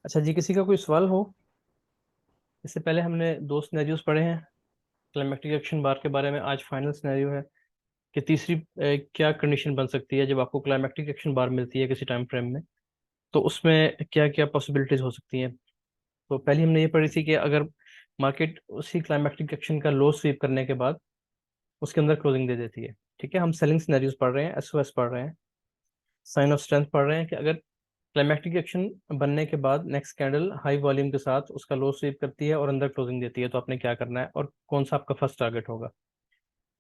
अच्छा जी, किसी का कोई सवाल हो? इससे पहले हमने दो सिनेरियोस पढ़े हैं क्लाइमेक्टिक एक्शन बार के बारे में। आज फाइनल सिनेरियो है कि तीसरी क्या कंडीशन बन सकती है जब आपको क्लाइमेक्टिक एक्शन बार मिलती है किसी टाइम फ्रेम में, तो उसमें क्या क्या पॉसिबिलिटीज हो सकती हैं। तो पहले हमने ये पढ़ी थी कि अगर मार्केट उसी क्लाइमेक्टिक एक्शन का लो स्वीप करने के बाद उसके अंदर क्लोजिंग दे देती है। ठीक है, हम सेलिंग सिनेरियोस पढ़ रहे हैं, एसओएस पढ़ रहे हैं, साइन ऑफ स्ट्रेंथ पढ़ रहे हैं कि अगर क्लाइमेक्टिक एक्शन बनने के बाद नेक्स्ट कैंडल हाई वॉल्यूम के साथ उसका लो स्वीप करती है और अंदर क्लोजिंग देती है, तो आपने क्या करना है और कौन सा आपका फर्स्ट टारगेट होगा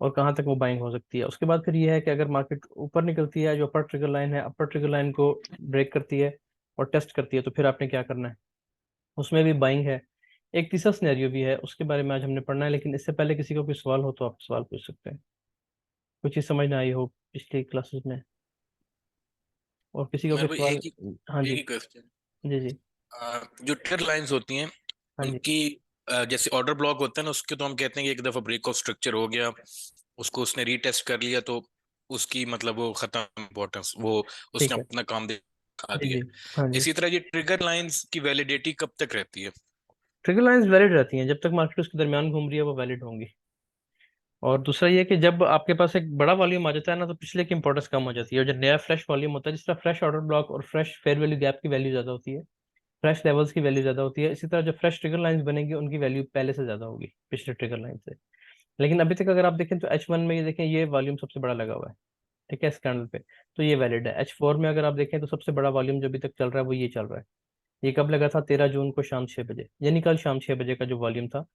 और कहाँ तक वो बाइंग हो सकती है। उसके बाद फिर ये है कि अगर मार्केट ऊपर निकलती है, जो अपर ट्रिगर लाइन है, अपर ट्रिगर लाइन को ब्रेक करती है और टेस्ट करती है, तो फिर आपने क्या करना है, उसमें भी बाइंग है। एक तीसरा सिनेरियो भी है, उसके बारे में आज हमने पढ़ना है, लेकिन इससे पहले किसी को कोई सवाल हो तो आप सवाल पूछ सकते हैं। कुछ चीज़ समझ ना आई हो पिछली क्लासेस में, और किसी का मेरे कोई को सवाल। हाँ एक जी। ही क्वेश्चन। जी जी। जो ट्रेड लाइंस होती हैं हाँ जी। उनकी, जैसे ऑर्डर ब्लॉक होता है ना, उसके तो हम कहते हैं कि एक दफा ब्रेक ऑफ स्ट्रक्चर हो गया, उसको उसने रीटेस्ट कर लिया तो उसकी मतलब वो खत्म, इम्पोर्टेंस वो ठीक उसने है। अपना काम दिखा जी दिया। जी। हाँ जी। इसी तरह ये ट्रिगर लाइंस की वैलिडिटी कब तक रहती है? ट्रिगर लाइंस वैलिड रहती हैं जब तक मार्केट उसके दरमियान घूम रही है, वो वैलिड होंगी। और दूसरा ये कि जब आपके पास एक बड़ा वॉल्यूम आ जाता है ना, तो पिछले की इंपॉर्टेंस कम हो जाती है, और जब नया फ्रेश वॉल्यूम होता है, जिस तरह फ्रेश ऑर्डर ब्लॉक और फ्रेश फेयर वैल्यू गैप की वैल्यू ज्यादा होती है, फ्रेश लेवल्स की वैल्यू ज्यादा होती है, इसी तरह जो फ्रेश ट्रिगर लाइंस बनेंगी उनकी वैल्यू पहले से ज्यादा होगी पिछले ट्रिगर लाइन से। लेकिन अभी तक अगर आप देखें तो H1 में ये देखें, ये वॉल्यूम सबसे बड़ा लगा हुआ है। ठीक है, इस कैंडल पे, तो ये वैलिड है। H4 में अगर आप देखें तो सबसे बड़ा वॉल्यूम जो अभी तक चल रहा है वो ये चल रहा है। ये कब लगा था? 13 जून को शाम 6 बजे, यानी कल शाम 6 बजे का जो वॉल्यूम था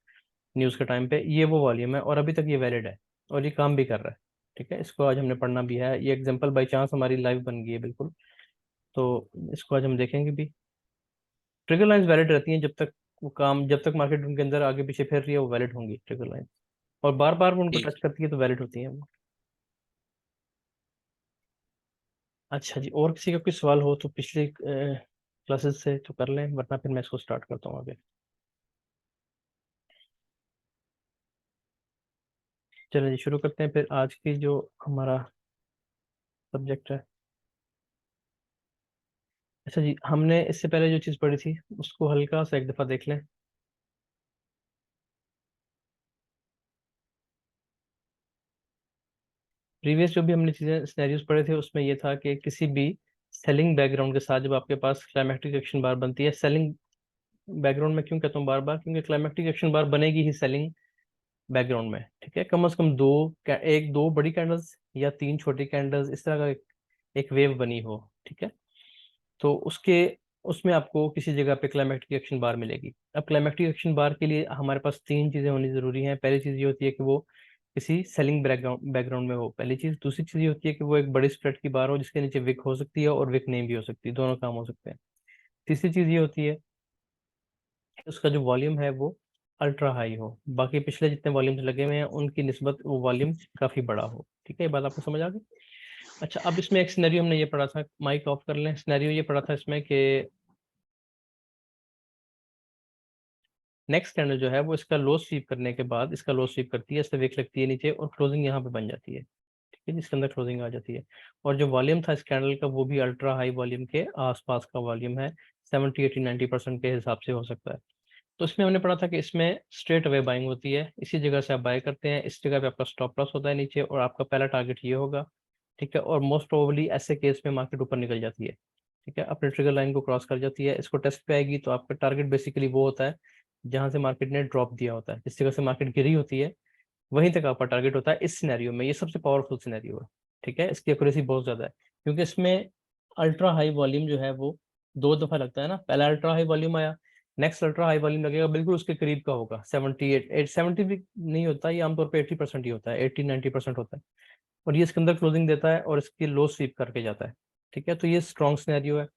न्यूज़ के टाइम पे, ये वो वॉल्यूम है और अभी तक ये वैलिड है और ये काम भी कर रहा है। ठीक है, इसको आज हमने पढ़ना भी है। ये एग्जांपल बाई चांस हमारी लाइव बन गई है बिल्कुल, तो इसको आज हम देखेंगे भी। ट्रिगर लाइंस वैलिड रहती हैं जब तक वो काम, जब तक मार्केट उनके अंदर आगे पीछे फिर रही है, वो वैलिड होंगी ट्रिगर लाइन, और बार बार वो उनको ठीक। टच करती है तो वैलिड होती है वो। अच्छा जी, और किसी का कोई सवाल हो तो पिछले क्लासेस से तो कर लें, वरना फिर मैं इसको स्टार्ट करता हूँ आगे। चलिए जी, शुरू करते हैं फिर आज की जो हमारा सब्जेक्ट है। अच्छा जी, हमने इससे पहले जो चीज़ पढ़ी थी उसको हल्का सा एक दफ़ा देख लें। प्रीवियस जो भी हमने चीज़ें सिनेरियोस पढ़े थे उसमें ये था कि किसी भी सेलिंग बैकग्राउंड के साथ जब आपके पास क्लाइमेक्टिक एक्शन बार बनती है, सेलिंग बैकग्राउंड में क्यों कहता हूँ बार बार, क्योंकि क्लाइमेक्टिक एक्शन बार बनेगी ही सेलिंग बैकग्राउंड में। ठीक है, कम से कम एक दो बड़ी कैंडल्स या तीन छोटी कैंडल्स, इस तरह का एक वेव बनी हो। ठीक है, तो उसके उसमें आपको किसी जगह पे क्लाइमेक्टिक एक्शन बार मिलेगी। अब क्लाइमेक्टिक एक्शन बार के लिए हमारे पास तीन चीज़ें होनी ज़रूरी हैं। पहली चीज़ ये होती है कि वो किसी सेलिंग बैकग्राउंड बैकग्राउंड में हो, पहली चीज़। दूसरी चीज़ ये होती है कि वो एक बड़ी स्प्रेड की बार हो जिसके नीचे विक हो सकती है और विक नहीं भी हो सकती, दोनों काम हो सकते हैं। तीसरी चीज़ ये होती है कि उसका जो वॉल्यूम है वो अल्ट्रा हाई हो, बाकी पिछले जितने वॉल्यूम्स लगे हुए हैं उनकी निस्बत वो वॉल्यूम काफ़ी बड़ा हो। ठीक है, ये बात आपको समझ आ गई। अच्छा, अब इसमें एक सिनेरियो हमने ये पढ़ा था, माइक ऑफ कर लें। सिनेरियो ये पढ़ा था इसमें कि नेक्स्ट कैंडल जो है वो इसका लो स्वीप करने के बाद, इसका लो स्वीप करती है, इससे विक लगती है नीचे और क्लोजिंग यहाँ पे बन जाती है। ठीक है, जिसके अंदर क्लोजिंग आ जाती है, और जो वॉल्यूम था इस कैंडल का वो भी अल्ट्रा हाई वॉल्यूम के आसपास का वॉल्यूम है, 70 80 90% के हिसाब से हो सकता है। तो इसमें हमने पढ़ा था कि इसमें स्ट्रेट अवे बाइंग होती है, इसी जगह से आप बाय करते हैं, इस जगह पे आपका स्टॉप लॉस होता है नीचे, और आपका पहला टारगेट ये होगा। ठीक है, और मोस्ट प्रोबेबली ऐसे केस में मार्केट ऊपर निकल जाती है। ठीक है, अपने ट्रिगर लाइन को क्रॉस कर जाती है, इसको टेस्ट पे आएगी, तो आपका टारगेट बेसिकली वो होता है जहां से मार्केट ने ड्रॉप दिया होता है, जिस जगह से मार्केट गिरी होती है वहीं तक आपका टारगेट होता है। इस सिनेरियो में ये सबसे पावरफुल सिनेरियो है। ठीक है, इसकी एक्यूरेसी बहुत ज्यादा है, क्योंकि इसमें अल्ट्रा हाई वॉल्यूम जो है वो दो दफा लगता है ना। पहला अल्ट्रा हाई वॉल्यूम आया, नेक्स्ट अल्ट्रा हाई वॉल्यूम लगेगा, बिल्कुल उसके करीब का होगा। 70 भी नहीं होता, ये आमतौर पर 80% ही होता है, 80 90% होता है, और ये इसके अंदर क्लोजिंग देता है और इसकी लो स्वीप करके जाता है। ठीक है, तो ये स्ट्रॉन्ग सिनेरियो है।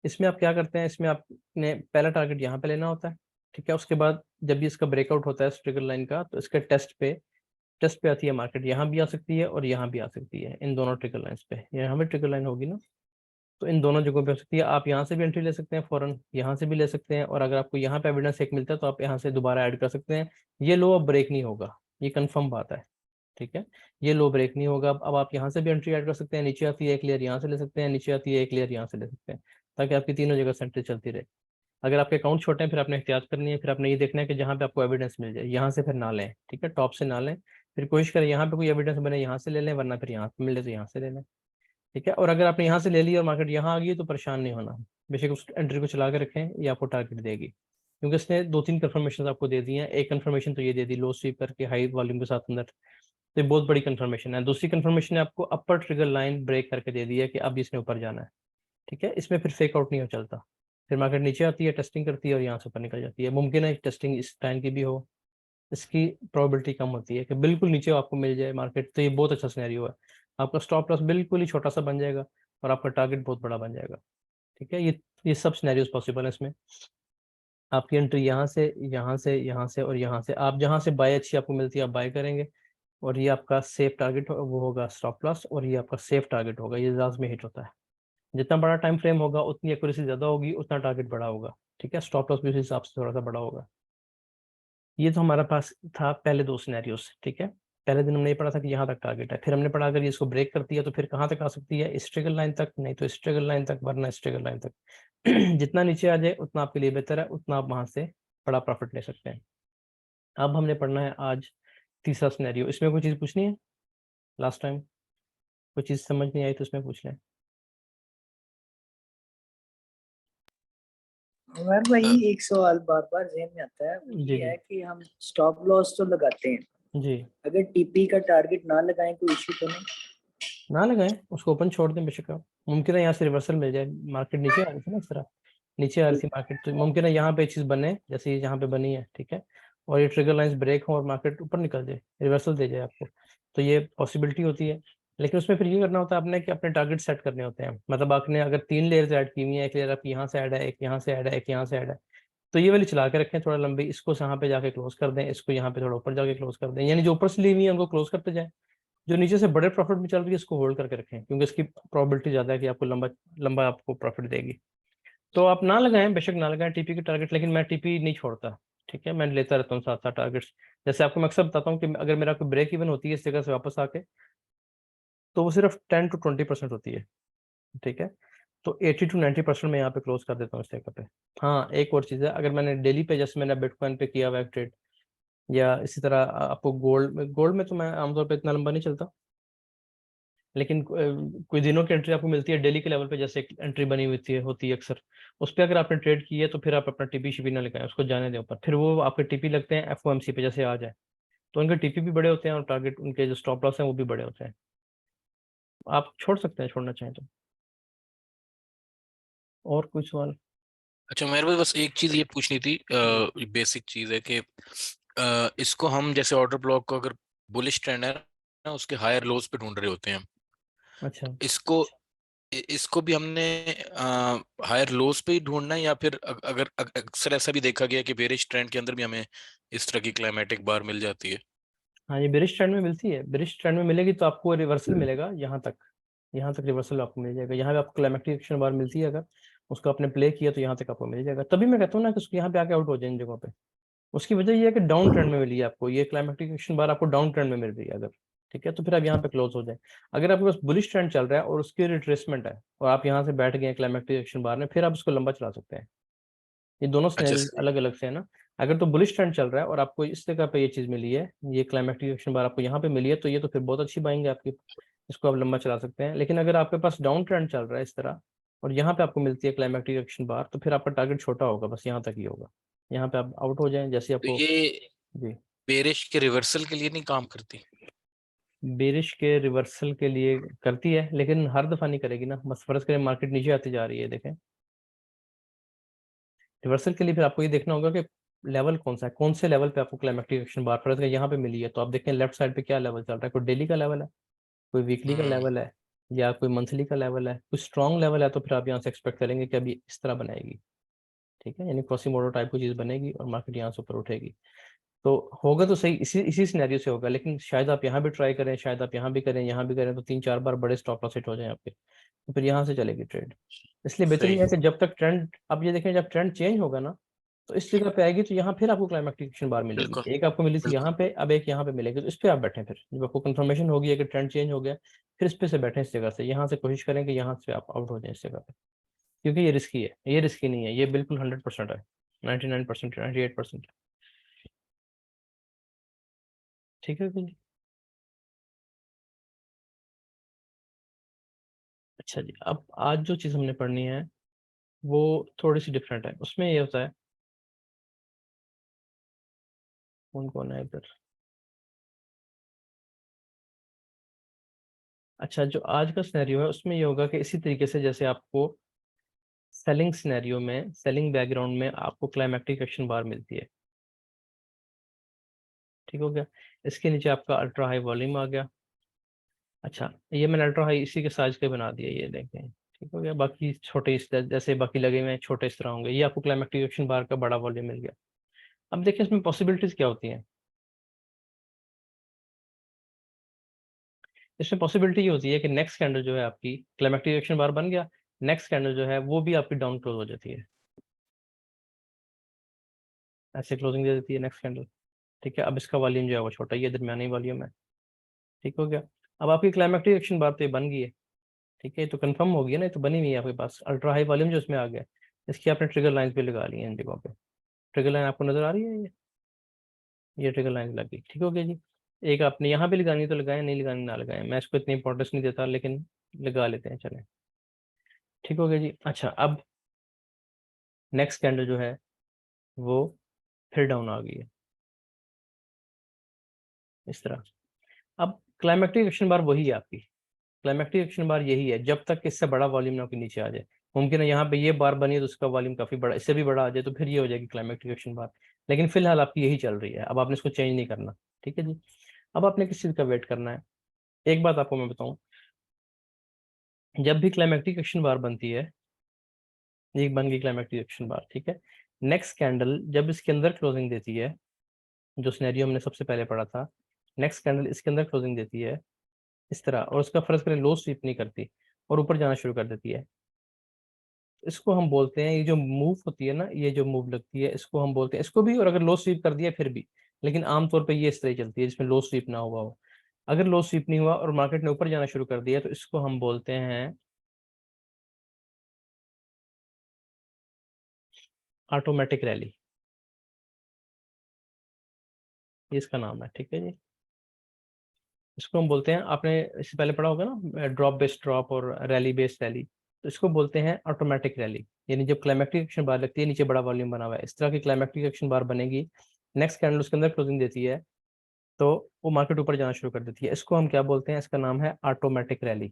इसमें आप क्या करते हैं, इसमें आपने पहला टारगेट यहाँ पे लेना होता है। ठीक है, उसके बाद जब भी इसका ब्रेकआउट होता है ट्रिगर लाइन का, तो इसके टेस्ट पे आती है मार्केट, यहाँ भी आ सकती है और यहाँ भी आ सकती है, इन दोनों ट्रिगर लाइंस पे। यहाँ पे ट्रिगर लाइन होगी ना, तो इन दोनों जगहों पे हो सकती है। आप यहाँ से भी एंट्री ले सकते हैं फौरन, यहाँ से भी ले सकते हैं, और अगर आपको यहाँ पे एविडेंस एक मिलता है तो आप यहाँ से दोबारा ऐड कर सकते हैं। ये लो अब ब्रेक नहीं होगा, ये कंफर्म बात है। ठीक है, ये लो ब्रेक नहीं होगा। अब आप यहाँ से भी एंट्री ऐड कर सकते हैं, नीचे आती है एक लेयर यहाँ से ले सकते हैं, नीचे आती है एक लेयर यहाँ से ले सकते हैं, ताकि आपकी तीनों जगह सेंट्री चलती रहे। अगर आपके अकाउंट छोटे हैं फिर आपने एहतियात करनी है, फिर आपने ये देखना है कि जहाँ पे आपको एविडेंस मिल जाए यहाँ से फिर ना लें, ठीक है, टॉप से ना लें। फिर कोशिश करें यहाँ पे कोई एविडेंस बने यहाँ से ले लें, वरना फिर यहाँ पे मिले तो यहाँ से ले लें, ठीक है। और अगर आपने यहाँ से ले लिया और मार्केट यहाँ आ गई तो परेशान नहीं होना, बेशक उस एंट्री को चला के रखें, ये आपको टारगेट देगी, क्योंकि इसने 2-3 कंफर्मेशन आपको दे दी हैं। एक कंफर्मेशन तो ये दे दी लो स्वीप करके हाई वॉल्यूम के साथ अंदर, तो ये बहुत बड़ी कंफर्मेशन है। दूसरी कंफर्मेशन ने आपको अपर ट्रिगर लाइन ब्रेक करके दे दी है कि अब इसने ऊपर जाना है, ठीक है। इसमें फिर फेक आउट नहीं हो चलता, फिर मार्केट नीचे आती है, टेस्टिंग करती है और यहाँ से ऊपर निकल जाती है। मुमकिन है टेस्टिंग इस टाइम की भी हो, इसकी प्रोबेबिलिटी कम होती है कि बिल्कुल नीचे आपको मिल जाए मार्केट, तो ये बहुत अच्छा सिनेरियो है। आपका स्टॉप लॉस बिल्कुल ही छोटा सा बन जाएगा और आपका टारगेट बहुत बड़ा बन जाएगा, ठीक है। ये सब सिनेरियोज पॉसिबल है इसमें। आपकी एंट्री यहाँ से यहाँ से यहाँ से और यहाँ से, आप जहाँ से बाय अच्छी आपको मिलती है आप बाय करेंगे, और ये आपका सेफ टारगेट वो होगा स्टॉप लॉस, और ये आपका सेफ टारगेट होगा, ये लाजमी हिट होता है। जितना बड़ा टाइम फ्रेम होगा उतनी एक्यूरेसी ज्यादा होगी, उतना टारगेट बड़ा होगा, ठीक है। स्टॉप लॉस भी उस हिसाब से थोड़ा सा बड़ा होगा। ये तो हमारे पास था पहले 2 सिनेरियोस, ठीक है। पहले दिन हमने ये पढ़ा था कि यहाँ तक टारगेट है, फिर हमने पढ़ा अगर ये इसको ब्रेक करती है तो फिर कहाँ तक आ सकती है, स्ट्रगल लाइन तक, नहीं तो स्ट्रगल लाइन तक, वरना स्ट्रगल लाइन तक। जितना नीचे आ जाए उतना आपके लिए बेहतर है, उतना आप वहां से बड़ा प्रॉफिट ले सकते हैं। अब हमने पढ़ना है आज तीसरा सिनेरियो। इसमें कोई चीज़ पूछनी है? लास्ट टाइम कोई चीज़ समझ नहीं आई तो इसमें पूछ लें। उमर भाई एक सवाल बार बार जहन में आता है, वो जी ये है कि हम स्टॉप लॉस तो लगाते हैं, जी, अगर टीपी का टारगेट ना लगाएं कोई इशू तो नहीं? ना लगाएं, उसको ओपन छोड़ दें बेशक। आप मुमकिन है यहाँ से रिवर्सल मिल जाए, मार्केट नीचे आ रही थी ना इस तरह, नीचे आ रही थी मार्केट, तो मुमकिन है यहाँ पे चीज़ बने जैसे ये यहाँ पे बनी है, ठीक है, और ये ट्रिगर लाइंस ब्रेक हो और मार्केट ऊपर निकल जाए, रिवर्सल दे जाए आपको, तो ये पॉसिबिलिटी होती है। लेकिन उसमें फिर ये करना होता है आपने कि अपने टारगेट सेट करने होते हैं। मतलब आपने अगर 3 लेयर्स ऐड की हुई है, एक लेयर आपकी यहाँ से ऐड है, एक यहाँ से ऐड है, एक यहाँ से ऐड है, तो ये वाली चला के रखें थोड़ा लंबी, इसको यहाँ पे जाके क्लोज कर दें, इसको यहाँ पे थोड़ा ऊपर जाके क्लोज कर दें, यानी जो ऊपर से ली हुई है उनको क्लोज करते जाएं, जो नीचे से बड़े प्रॉफिट में चल रही है इसको होल्ड करके रखें, क्योंकि इसकी प्रोबेबिलिटी ज्यादा है कि आपको लंबा लंबा आपको प्रॉफिट देगी। तो आप ना लगाएं, बेशक ना लगाएं टीपी के टारगेट, लेकिन मैं टीपी नहीं छोड़ता, ठीक है, मैं लेता रहता हूँ साथ साथ टारगेट्स। जैसे आपको मैं अक्सर बताता हूँ कि अगर मेरा कोई ब्रेक इवन होती है इस जगह से वापस आके, तो वो सिर्फ 10 to 20% होती है, ठीक है। तो 80 to 90% मैं यहाँ पे क्लोज कर देता हूँ इस जगह पे। हाँ, एक और चीज़ है, अगर मैंने डेली पे जैसे मैंने बिटकॉइन पे किया हुआ ट्रेड, या इसी तरह आपको गोल्ड में तो मैं आमतौर पे इतना लंबा नहीं चलता, लेकिन कोई दिनों की एंट्री आपको मिलती है डेली के लेवल पे, जैसे एक एंट्री बनी हुई होती है अक्सर, उस पर अगर आपने ट्रेड की है तो फिर आप अपना टीपी शिपी ना लगाएं, उसको जाने दें ऊपर, फिर वो आपके टीपी लगते हैं एफओएमसी पे जैसे आ जाए, तो उनके टीपी भी बड़े होते हैं और टारगेट उनके जो स्टॉप लॉस हैं वो भी बड़े होते हैं। आप छोड़ सकते हैं छोड़ना चाहें तो। और कोई सवाल? अच्छा, मेरे पास बस एक चीज ये पूछनी थी, बेसिक चीज है कि इसको हम जैसे ऑर्डर ब्लॉक को अगर बुलिश ट्रेंड है ना उसके हायर लोज पे ढूंढ रहे होते हैं, अच्छा, इसको इसको भी हमने हायर लोज पे ही ढूंढना है, या फिर अगर अक्सर ऐसा भी देखा गया कि बेरिश ट्रेंड के अंदर भी हमें इस तरह की क्लाइमेटिक बार मिल जाती है? हाँ, ये बेरिश ट्रेंड में मिलती है, बेरिश ट्रेंड में मिलेगी तो आपको रिवर्सल मिलेगा यहाँ तक, यहाँ तक रिवर्सल आपको मिल जाएगा। यहाँ पे आपको क्लाइमेटिक एक्शन बार मिलती है, अगर उसको आपने प्ले किया तो यहाँ तक आपको मिल जाएगा। तभी मैं कहता हूँ ना कि उसको यहाँ पे आके आउट हो जाए इन जगहों पे। उसकी वजह ये है कि डाउन ट्रेंड में मिली है आपको, ये क्लाइमेटिक एक्शन बार आपको डाउन ट्रेंड में मिल रही है अगर, ठीक है, तो फिर आप यहाँ पे क्लोज हो जाए। अगर आपके पास बुलिश ट्रेंड चल रहा है और उसकी रिट्रेसमेंट है और आप यहाँ से बैठ गए क्लाइमेटिक एक्शन बार में, फिर आप उसको लंबा चला सकते हैं। ये दोनों अच्छा सिनेरियो अलग अलग से है ना। अगर तो बुलिश ट्रेंड चल रहा है और आपको इस जगह पे ये चीज मिली है, ये क्लाइमेटिक एक्शन बार आपको यहाँ पे मिली है, तो ये तो फिर बहुत अच्छी बाइंग है आपकी, इसको आप लंबा चला सकते हैं। लेकिन अगर आपके पास डाउन ट्रेंड चल रहा है इस तरह और यहाँ पे आपको मिलती है क्लाइमेटिक एक्शन बार, तो फिर आपका टारगेट छोटा होगा, बस यहाँ तक ही होगा। यहाँ पे आप आउट हो जाएं जैसे तो आपको। ये जी, बेरिश के रिवर्सल के लिए नहीं काम करती? बेरिश के रिवर्सल के लिए करती है, लेकिन हर दफा नहीं करेगी ना। बस फर्ज करें मार्केट नीचे आती जा रही है, देखें, रिवर्सल के लिए फिर आपको ये देखना होगा कि लेवल कौन सा है, कौन से लेवल पे आपको क्लाइमेटिक एक्शन बार फर्ज करें यहाँ पे मिली है, तो आप देखें लेफ्ट साइड पे क्या लेवल चल रहा है, कोई डेली का लेवल है, कोई वीकली का हम्म। लेवल है, या कोई मंथली का लेवल है, कोई स्ट्रॉन्ग लेवल है, तो फिर आप यहाँ से एक्सपेक्ट करेंगे कि अभी इस तरह बनाएगी, ठीक है, यानी क्वासीमोडो टाइप की चीज बनेगी और मार्केट यहाँ से ऊपर उठेगी। तो होगा तो सही, इसी इसी सिनेरियो से होगा, लेकिन शायद आप यहाँ भी ट्राई करें, शायद आप यहाँ भी करें, यहाँ भी करें, तो 3-4 बार बड़े स्टॉप लॉस हिट हो जाए आपके, तो फिर यहाँ से चलेगी ट्रेड। इसलिए बेहतर सही। ये है कि जब तक ट्रेंड, अब ये देखें जब ट्रेंड चेंज होगा ना, तो इस जगह पे आएगी तो यहाँ फिर आपको क्लाइमेक्टिक एक्शन बार मिलेगी। बिल्कुल, एक आपको मिली थी बिल्कुल। यहाँ पे, अब एक यहाँ पे मिलेगी, तो इस पे आप बैठे फिर जब आपको कंफर्मेशन होगी कि ट्रेंड चेंज हो गया, फिर इस पे से बैठे इस जगह से, यहाँ से कोशिश करें कि यहाँ से आप आउट हो जाए इस जगह पे, क्योंकि ये रिस्की है, ये रिस्की नहीं है, ये बिल्कुल 100% है, 99%, 98%। ठीक है जी। अच्छा जी, अब आज जो चीज़ हमने पढ़नी है वो थोड़ी सी डिफरेंट है। उसमें ये होता है, कौन कौन है इधर। अच्छा, जो आज का सिनेरियो है उसमें ये होगा कि इसी तरीके से जैसे आपको सेलिंग सिनेरियो में, सेलिंग बैकग्राउंड में आपको क्लाइमेक्टिक एक्शन बार मिलती है, ठीक हो गया। इसके नीचे आपका अल्ट्रा हाई वॉल्यूम आ गया। अच्छा, ये मैंने अल्ट्रा हाई इसी के साइज के बना दिया, ये देखें, ठीक हो गया। बाकी छोटे इस जैसे बाकी लगे हुए हैं छोटे इस तरह होंगे, ये आपको क्लाइमेक्टिक एक्शन बार का बड़ा वॉल्यूम मिल गया। अब देखिए इसमें पॉसिबिलिटीज क्या होती हैं। इसमें पॉसिबिलिटी ये होती है कि नेक्स्ट कैंडल जो है आपकी क्लाइमेक्टिक एक्शन बार बन गया, नेक्स्ट कैंडल जो है वो भी आपकी डाउन क्लोज हो जाती है, ऐसे क्लोजिंग दे देती है नेक्स्ट कैंडल। ठीक है, अब इसका वॉल्यूम जो है वो छोटा ही है, दरमियानी वॉल्यूम है, ठीक हो गया। अब आपकी क्लाइमेक्टिक एक्शन बार तो ये बन गई है, ठीक है, तो कंफर्म हो गया ना, ये तो बनी हुई है आपके पास। अल्ट्रा हाई वॉल्यूम जो इसमें आ गया, इसकी आपने ट्रिगर लाइंस भी लगा ली है इन जगहों पे। ट्रिगर लाइन आपको नजर आ रही है, ये ट्रिगर लाइन लग गई, ठीक हो गया जी। एक आपने यहाँ पे लगानी है तो लगाए, नहीं लगानी ना लगाए, मैं इसको इतनी इंपॉर्टेंस नहीं देता, लेकिन लगा लेते हैं, चले, ठीक हो गया जी। अच्छा, अब नेक्स्ट कैंडल जो है वो फिर डाउन आ गई है इस तरह। अब क्लाइमेक्टिक एक्शन बार वही है आपकी, क्लाइमेक्टिक एक्शन बार यही है जब तक इससे बड़ा वॉल्यूम ना के नीचे आ जाए। मुमकिन है यहाँ पे ये बार बनी है तो उसका वॉल्यूम काफी बड़ा, इससे भी बड़ा आ जाए तो फिर ये हो जाएगी क्लाइमेक्टिक एक्शन बार, लेकिन फिलहाल आपकी यही चल रही है, अब आपने इसको चेंज नहीं करना, ठीक है जी। अब आपने किस चीज का वेट करना है। एक बात आपको मैं बताऊं, जब भी क्लाइमेक्टिक एक्शन बार बनती है, ये बन गई क्लाइमेक्टिक एक्शन बार, ठीक है, नेक्स्ट कैंडल जब इसके अंदर क्लोजिंग देती है, जो सिनेरियो हमने सबसे पहले पढ़ा था, नेक्स्ट कैंडल इसके अंदर क्लोजिंग देती है इस तरह, और उसका फर्ज करें लो स्वीप नहीं करती और ऊपर जाना शुरू कर देती है, इसको हम बोलते हैं, ये जो मूव होती है ना, ये जो मूव लगती है इसको हम बोलते हैं, इसको भी, और अगर लो स्वीप कर दिया फिर भी, लेकिन आमतौर पे ये इस तरह ही चलती है जिसमें लो स्वीप ना हुआ हो। अगर लो स्वीप नहीं हुआ और मार्केट ने ऊपर जाना शुरू कर दिया तो इसको हम बोलते हैं ऑटोमेटिक रैली, ये इसका नाम है, ठीक है जी। इसको हम बोलते हैं, आपने इससे पहले पढ़ा होगा ना ड्रॉप बेस्ड ड्रॉप और रैली बेस्ड रैली, तो इसको बोलते हैं ऑटोमेटिक रैली। यानी जब क्लाइमेक्टिक एक्शन बार लगती है, नीचे बड़ा वॉल्यूम बना हुआ है, इस तरह की क्लाइमेक्टिक एक्शन बार बनेगी, नेक्स्ट कैंडल उसके अंदर क्लोजिंग देती है तो वो मार्केट ऊपर जाना शुरू कर देती है, इसको हम क्या बोलते हैं, इसका नाम है ऑटोमेटिक रैली,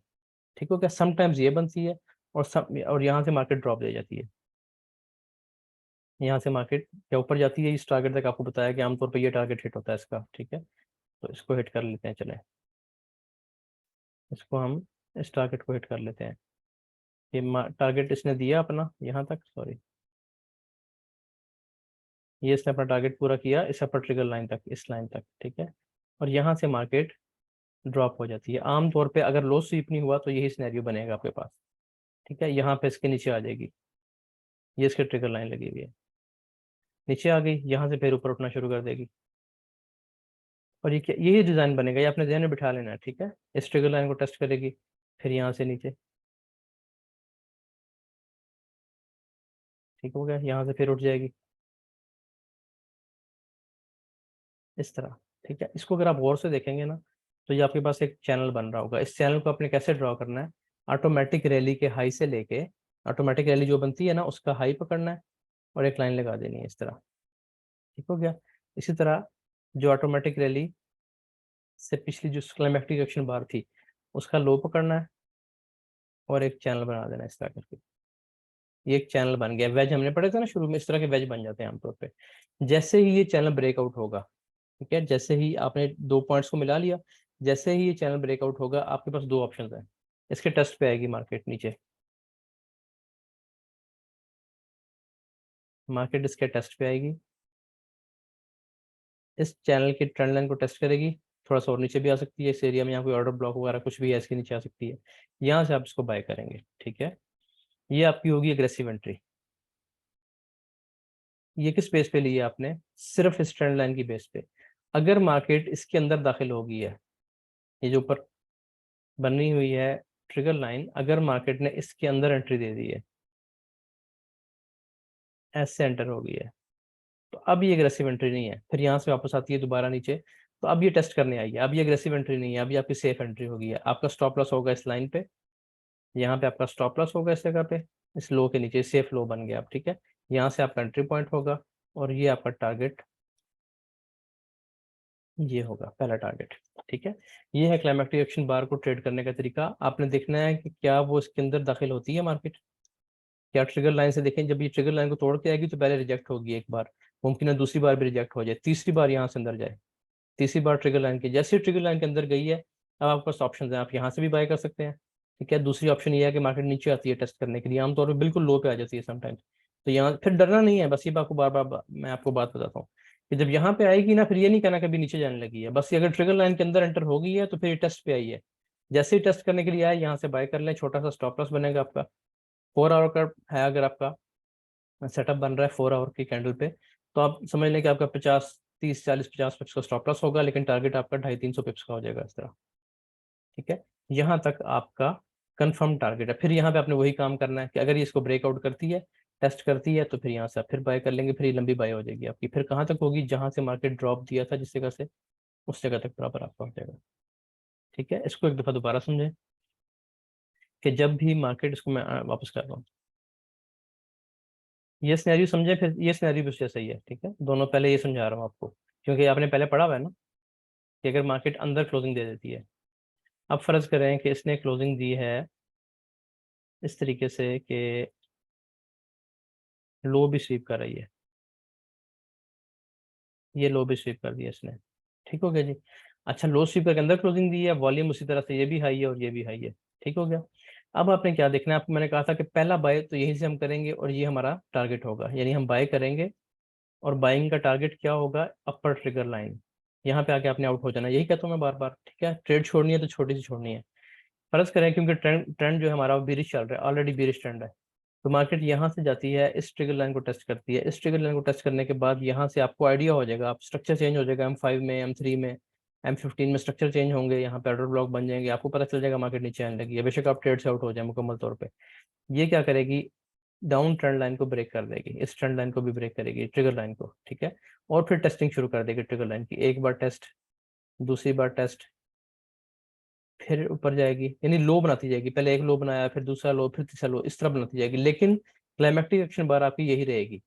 ठीक हो क्या। समटाइम्स ये बनती है और यहाँ से मार्केट ड्रॉप दे जाती है, यहाँ से मार्केट क्या ऊपर जाती है इस टारगेट तक, आपको बताया कि आमतौर पर ये टारगेट हिट होता है इसका, ठीक है, तो इसको हिट कर लेते हैं, चले, इसको हम इस टारगेट को हिट कर लेते हैं। ये टारगेट इसने दिया अपना यहाँ तक, सॉरी, ये इसने अपना टारगेट पूरा किया इस अपर ट्रिगर लाइन तक, इस लाइन तक, ठीक है, और यहाँ से मार्केट ड्रॉप हो जाती है। आमतौर पे अगर लो स्वीप नहीं हुआ तो यही सिनेरियो बनेगा आपके पास, ठीक है, यहाँ पे इसके नीचे आ जाएगी, ये इसके ट्रिगर लाइन लगी हुई है, नीचे आ गई, यहाँ से फिर ऊपर उठना शुरू कर देगी, और ये क्या, यही डिजाइन बनेगा, ये अपने ध्यान में बिठा लेना है, ठीक है। इस ट्रिगर लाइन को टेस्ट करेगी, फिर यहाँ से नीचे, ठीक हो गया, यहाँ से फिर उठ जाएगी इस तरह, ठीक है। इसको अगर आप गौर से देखेंगे ना तो ये आपके पास एक चैनल बन रहा होगा, इस चैनल को आपने कैसे ड्रॉ करना है, ऑटोमेटिक रैली के हाई से लेके, ऑटोमेटिक रैली जो बनती है ना उसका हाई पकड़ना है और एक लाइन लगा देनी है इस तरह, ठीक हो गया। इसी तरह जो ऑटोमेटिक रैली से पिछली जो क्लाइमेक्टिक एक्शन बार थी उसका लो पकड़ना है और एक चैनल बना देना इस तरह करके, ये एक चैनल बन गया। वेज हमने पढ़े थे ना शुरू में, इस तरह के वेज बन जाते हैं आमतौर पे। जैसे ही ये चैनल ब्रेकआउट होगा, ठीक है, जैसे ही आपने दो पॉइंट्स को मिला लिया, जैसे ही ये चैनल ब्रेकआउट होगा आपके पास दो ऑप्शंस हैं, इसके टेस्ट पे आएगी मार्केट नीचे, मार्केट इसके टेस्ट पे आएगी, इस चैनल की ट्रेंड लाइन को टेस्ट करेगी, थोड़ा सा और नीचे भी आ सकती है, इस एरिया में यहाँ कोई ऑर्डर ब्लॉक वगैरह कुछ भी है इसके नीचे आ सकती है, यहाँ से आप इसको बाय करेंगे, ठीक है। ये आपकी होगी एग्रेसिव एंट्री, ये किस बेस पे लिया आपने? सिर्फ इस ट्रेंड लाइन की बेस पे। अगर मार्केट इसके अंदर दाखिल हो गई है, ये जो ऊपर बनी हुई है ट्रिगर लाइन, अगर मार्केट ने इसके अंदर एंट्री दे दी है, ऐसे एंटर हो गई है, तो अब ये एग्रेसिव एंट्री नहीं है, फिर यहाँ से वापस आती है दोबारा नीचे, तो अब ये टेस्ट करने आई है, अब ये एग्रेसिव एंट्री नहीं है, अभी आपकी सेफ एंट्री होगी है। आपका स्टॉप लॉस होगा इस लाइन पे, यहाँ पे आपका स्टॉप लॉस होगा इस जगह पे, इस लो के नीचे सेफ लो बन गया आप, ठीक है। यहाँ से आपका एंट्री पॉइंट होगा और ये आपका टारगेट ये होगा पहला टारगेट, ठीक है। ये है क्लाइमेक्टिक एक्शन बार को ट्रेड करने का तरीका। आपने देखना है कि क्या वो इसके अंदर दाखिल होती है मार्केट, क्या ट्रिगर लाइन से देखें, जब ये ट्रिगर लाइन को तोड़ के आएगी तो पहले रिजेक्ट होगी एक बार, मुमकिन है दूसरी बार भी रिजेक्ट हो जाए, तीसरी बार यहाँ से अंदर जाए, तीसरी बार ट्रिगर लाइन की, जैसे ट्रिगर लाइन के अंदर गई है अब आपके पास ऑप्शन है, आप यहाँ से भी बाय कर सकते हैं, ठीक है। दूसरी ऑप्शन ये है कि मार्केट नीचे आती है टेस्ट करने के लिए, आमतौर पर बिल्कुल लो पे आ जाती है समटाइम्स, तो यहाँ फिर डरना नहीं है, बस ये आपको बार बार मैं आपको बात बताता हूँ कि जब यहाँ पे आएगी ना, फिर ये नहीं कहना कभी नीचे जाने लगी है, बस ये अगर ट्रिगर लाइन के अंदर एंटर हो गई है तो फिर ये टेस्ट पे आई है, जैसे ही टेस्ट करने के लिए आए यहाँ से बाय कर लें, छोटा सा स्टॉप लॉस बनेगा आपका, 4 आवर का है अगर आपका सेटअप बन रहा है 4 आवर की कैंडल पे, तो आप समझ लें कि आपका 50 30 40 50 पिप्स का स्टॉप लॉस होगा, लेकिन टारगेट आपका 250-300 पिप्स का हो जाएगा इस तरह, ठीक है। यहाँ तक आपका कंफर्म टारगेट है। फिर यहाँ पे आपने वही काम करना है कि अगर ये इसको ब्रेकआउट करती है, टेस्ट करती है, तो फिर यहाँ से आप फिर बाय कर लेंगे, फिर ये लंबी बाय हो जाएगी आपकी, फिर कहाँ तक होगी, जहाँ से मार्केट ड्रॉप दिया था जिस जगह से, उस जगह तक बराबर आपका हो जाएगा, ठीक है। इसको एक दफ़ा दोबारा समझें कि जब भी मार्केट, इसको मैं वापस कर रहा हूँ, ये सिनेरियो समझे, फिर ये सिनेरियो भी उससे सही है, ठीक है। दोनों पहले ये समझा रहा हूँ आपको, क्योंकि आपने पहले पढ़ा हुआ है ना कि अगर मार्केट अंदर क्लोजिंग दे देती है, अब फर्ज करें कि इसने क्लोजिंग दी है इस तरीके से कि लो भी स्वीप कर रही है, ये लो भी स्वीप कर दिया इसने, ठीक हो गया जी। अच्छा, लो स्वीप करके अंदर क्लोजिंग दी है, वॉल्यूम उसी तरह से ये भी हाई है और ये भी हाई है, ठीक हो गया। अब आपने क्या देखना है, आपको मैंने कहा था कि पहला बाय तो यहीं से हम करेंगे और ये हमारा टारगेट होगा, यानी हम बाय करेंगे और बाइंग का टारगेट क्या होगा, अपर ट्रिगर लाइन, यहाँ पे आके आपने आउट हो जाना, यही कहता हूँ मैं बार बार, ठीक है। ट्रेड छोड़नी है तो छोटी सी छोड़नी है, फर्ज करें क्योंकि ट्रेंड ट्रेंड जो है हमारा बीरिश चल रहा है, ऑलरेडी बीरिश ट्रेंड है, तो मार्केट यहाँ से जाती है, इस ट्रिगर लाइन को टेस्ट करती है, इस ट्रिगर लाइन को टेस्ट करने के बाद यहाँ से आपको आइडिया हो जाएगा, आप स्ट्रक्चर चेंज हो जाएगा, M5 में, M3 में, M15 में स्ट्रक्चर चेंज होंगे, यहाँ पे ऑर्डर ब्लॉक बन जाएंगे, आपको पता चल जाएगा मार्केट नीचे आने लगी है, बेशक आप ट्रेड से आउट हो जाए मुकम्मल तौर पर। ये क्या करेगी, डाउन ट्रेंड लाइन को ब्रेक कर देगी, इस ट्रेंड लाइन को भी ब्रेक करेगी, ट्रिगर लाइन को, ठीक है। और फिर टेस्टिंग शुरू कर देगी ट्रिगर लाइन की, एक बार टेस्ट, दूसरी बार टेस्ट, फिर ऊपर जाएगी, यानी लो बनाती जाएगी, पहले एक लो बनाया, फिर दूसरा लो, फिर तीसरा लो, इस तरह बनाती जाएगी, लेकिन क्लाइमेक्टिक एक्शन बार आपकी यही रहेगी,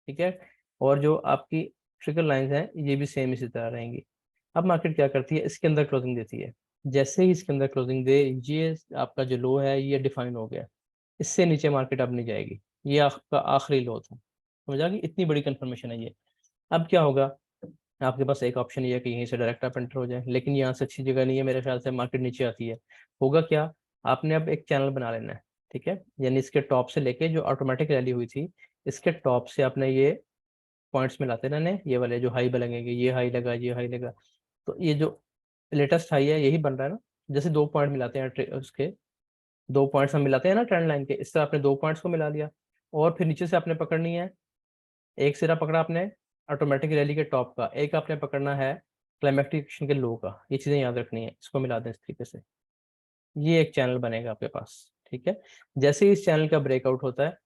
ठीक है। और जो आपकी ट्रिगर लाइंस हैं ये भी सेम इसी तरह रहेंगी। अब मार्केट क्या करती है, इसके अंदर क्लोजिंग देती है, जैसे ही इसके अंदर क्लोजिंग दे, ये आपका जो लो है ये डिफाइन हो गया, इससे नीचे मार्केट अब नहीं जाएगी, ये आपका आखिरी लो था, समझ आ गई, इतनी बड़ी कंफर्मेशन है ये। अब क्या होगा, आपके पास एक ऑप्शन ये है कि यहीं से डायरेक्ट आप एंटर हो जाए, लेकिन यहाँ से अच्छी जगह नहीं है मेरे ख्याल से, मार्केट नीचे आती है, होगा क्या, आपने अब एक चैनल बना लेना है, ठीक है। यानी इसके टॉप से लेके जो ऑटोमेटिक रैली हुई थी, इसके टॉप से आपने ये पॉइंट्स मिलाते रहने, ये वाले जो हाई लगेंगे, ये हाई लगा, ये हाई लगा, तो ये जो लेटेस्ट हाई है यही बन रहा है ना, जैसे 2 पॉइंट मिलाते हैं उसके, 2 पॉइंट्स हम मिलाते हैं ना ट्रेंड लाइन के, इस तरह आपने 2 पॉइंट्स को मिला लिया, और फिर नीचे से आपने पकड़नी है, एक सिरा पकड़ा आपने ऑटोमेटिक रैली के टॉप का, एक आपने पकड़ना है क्लाइमेक्टिक एक्शन के लो का, ये चीजें याद रखनी है, इसको मिला दें इस तरीके से, ये एक चैनल बनेगा आपके पास, ठीक है। जैसे ही इस चैनल का ब्रेकआउट होता है,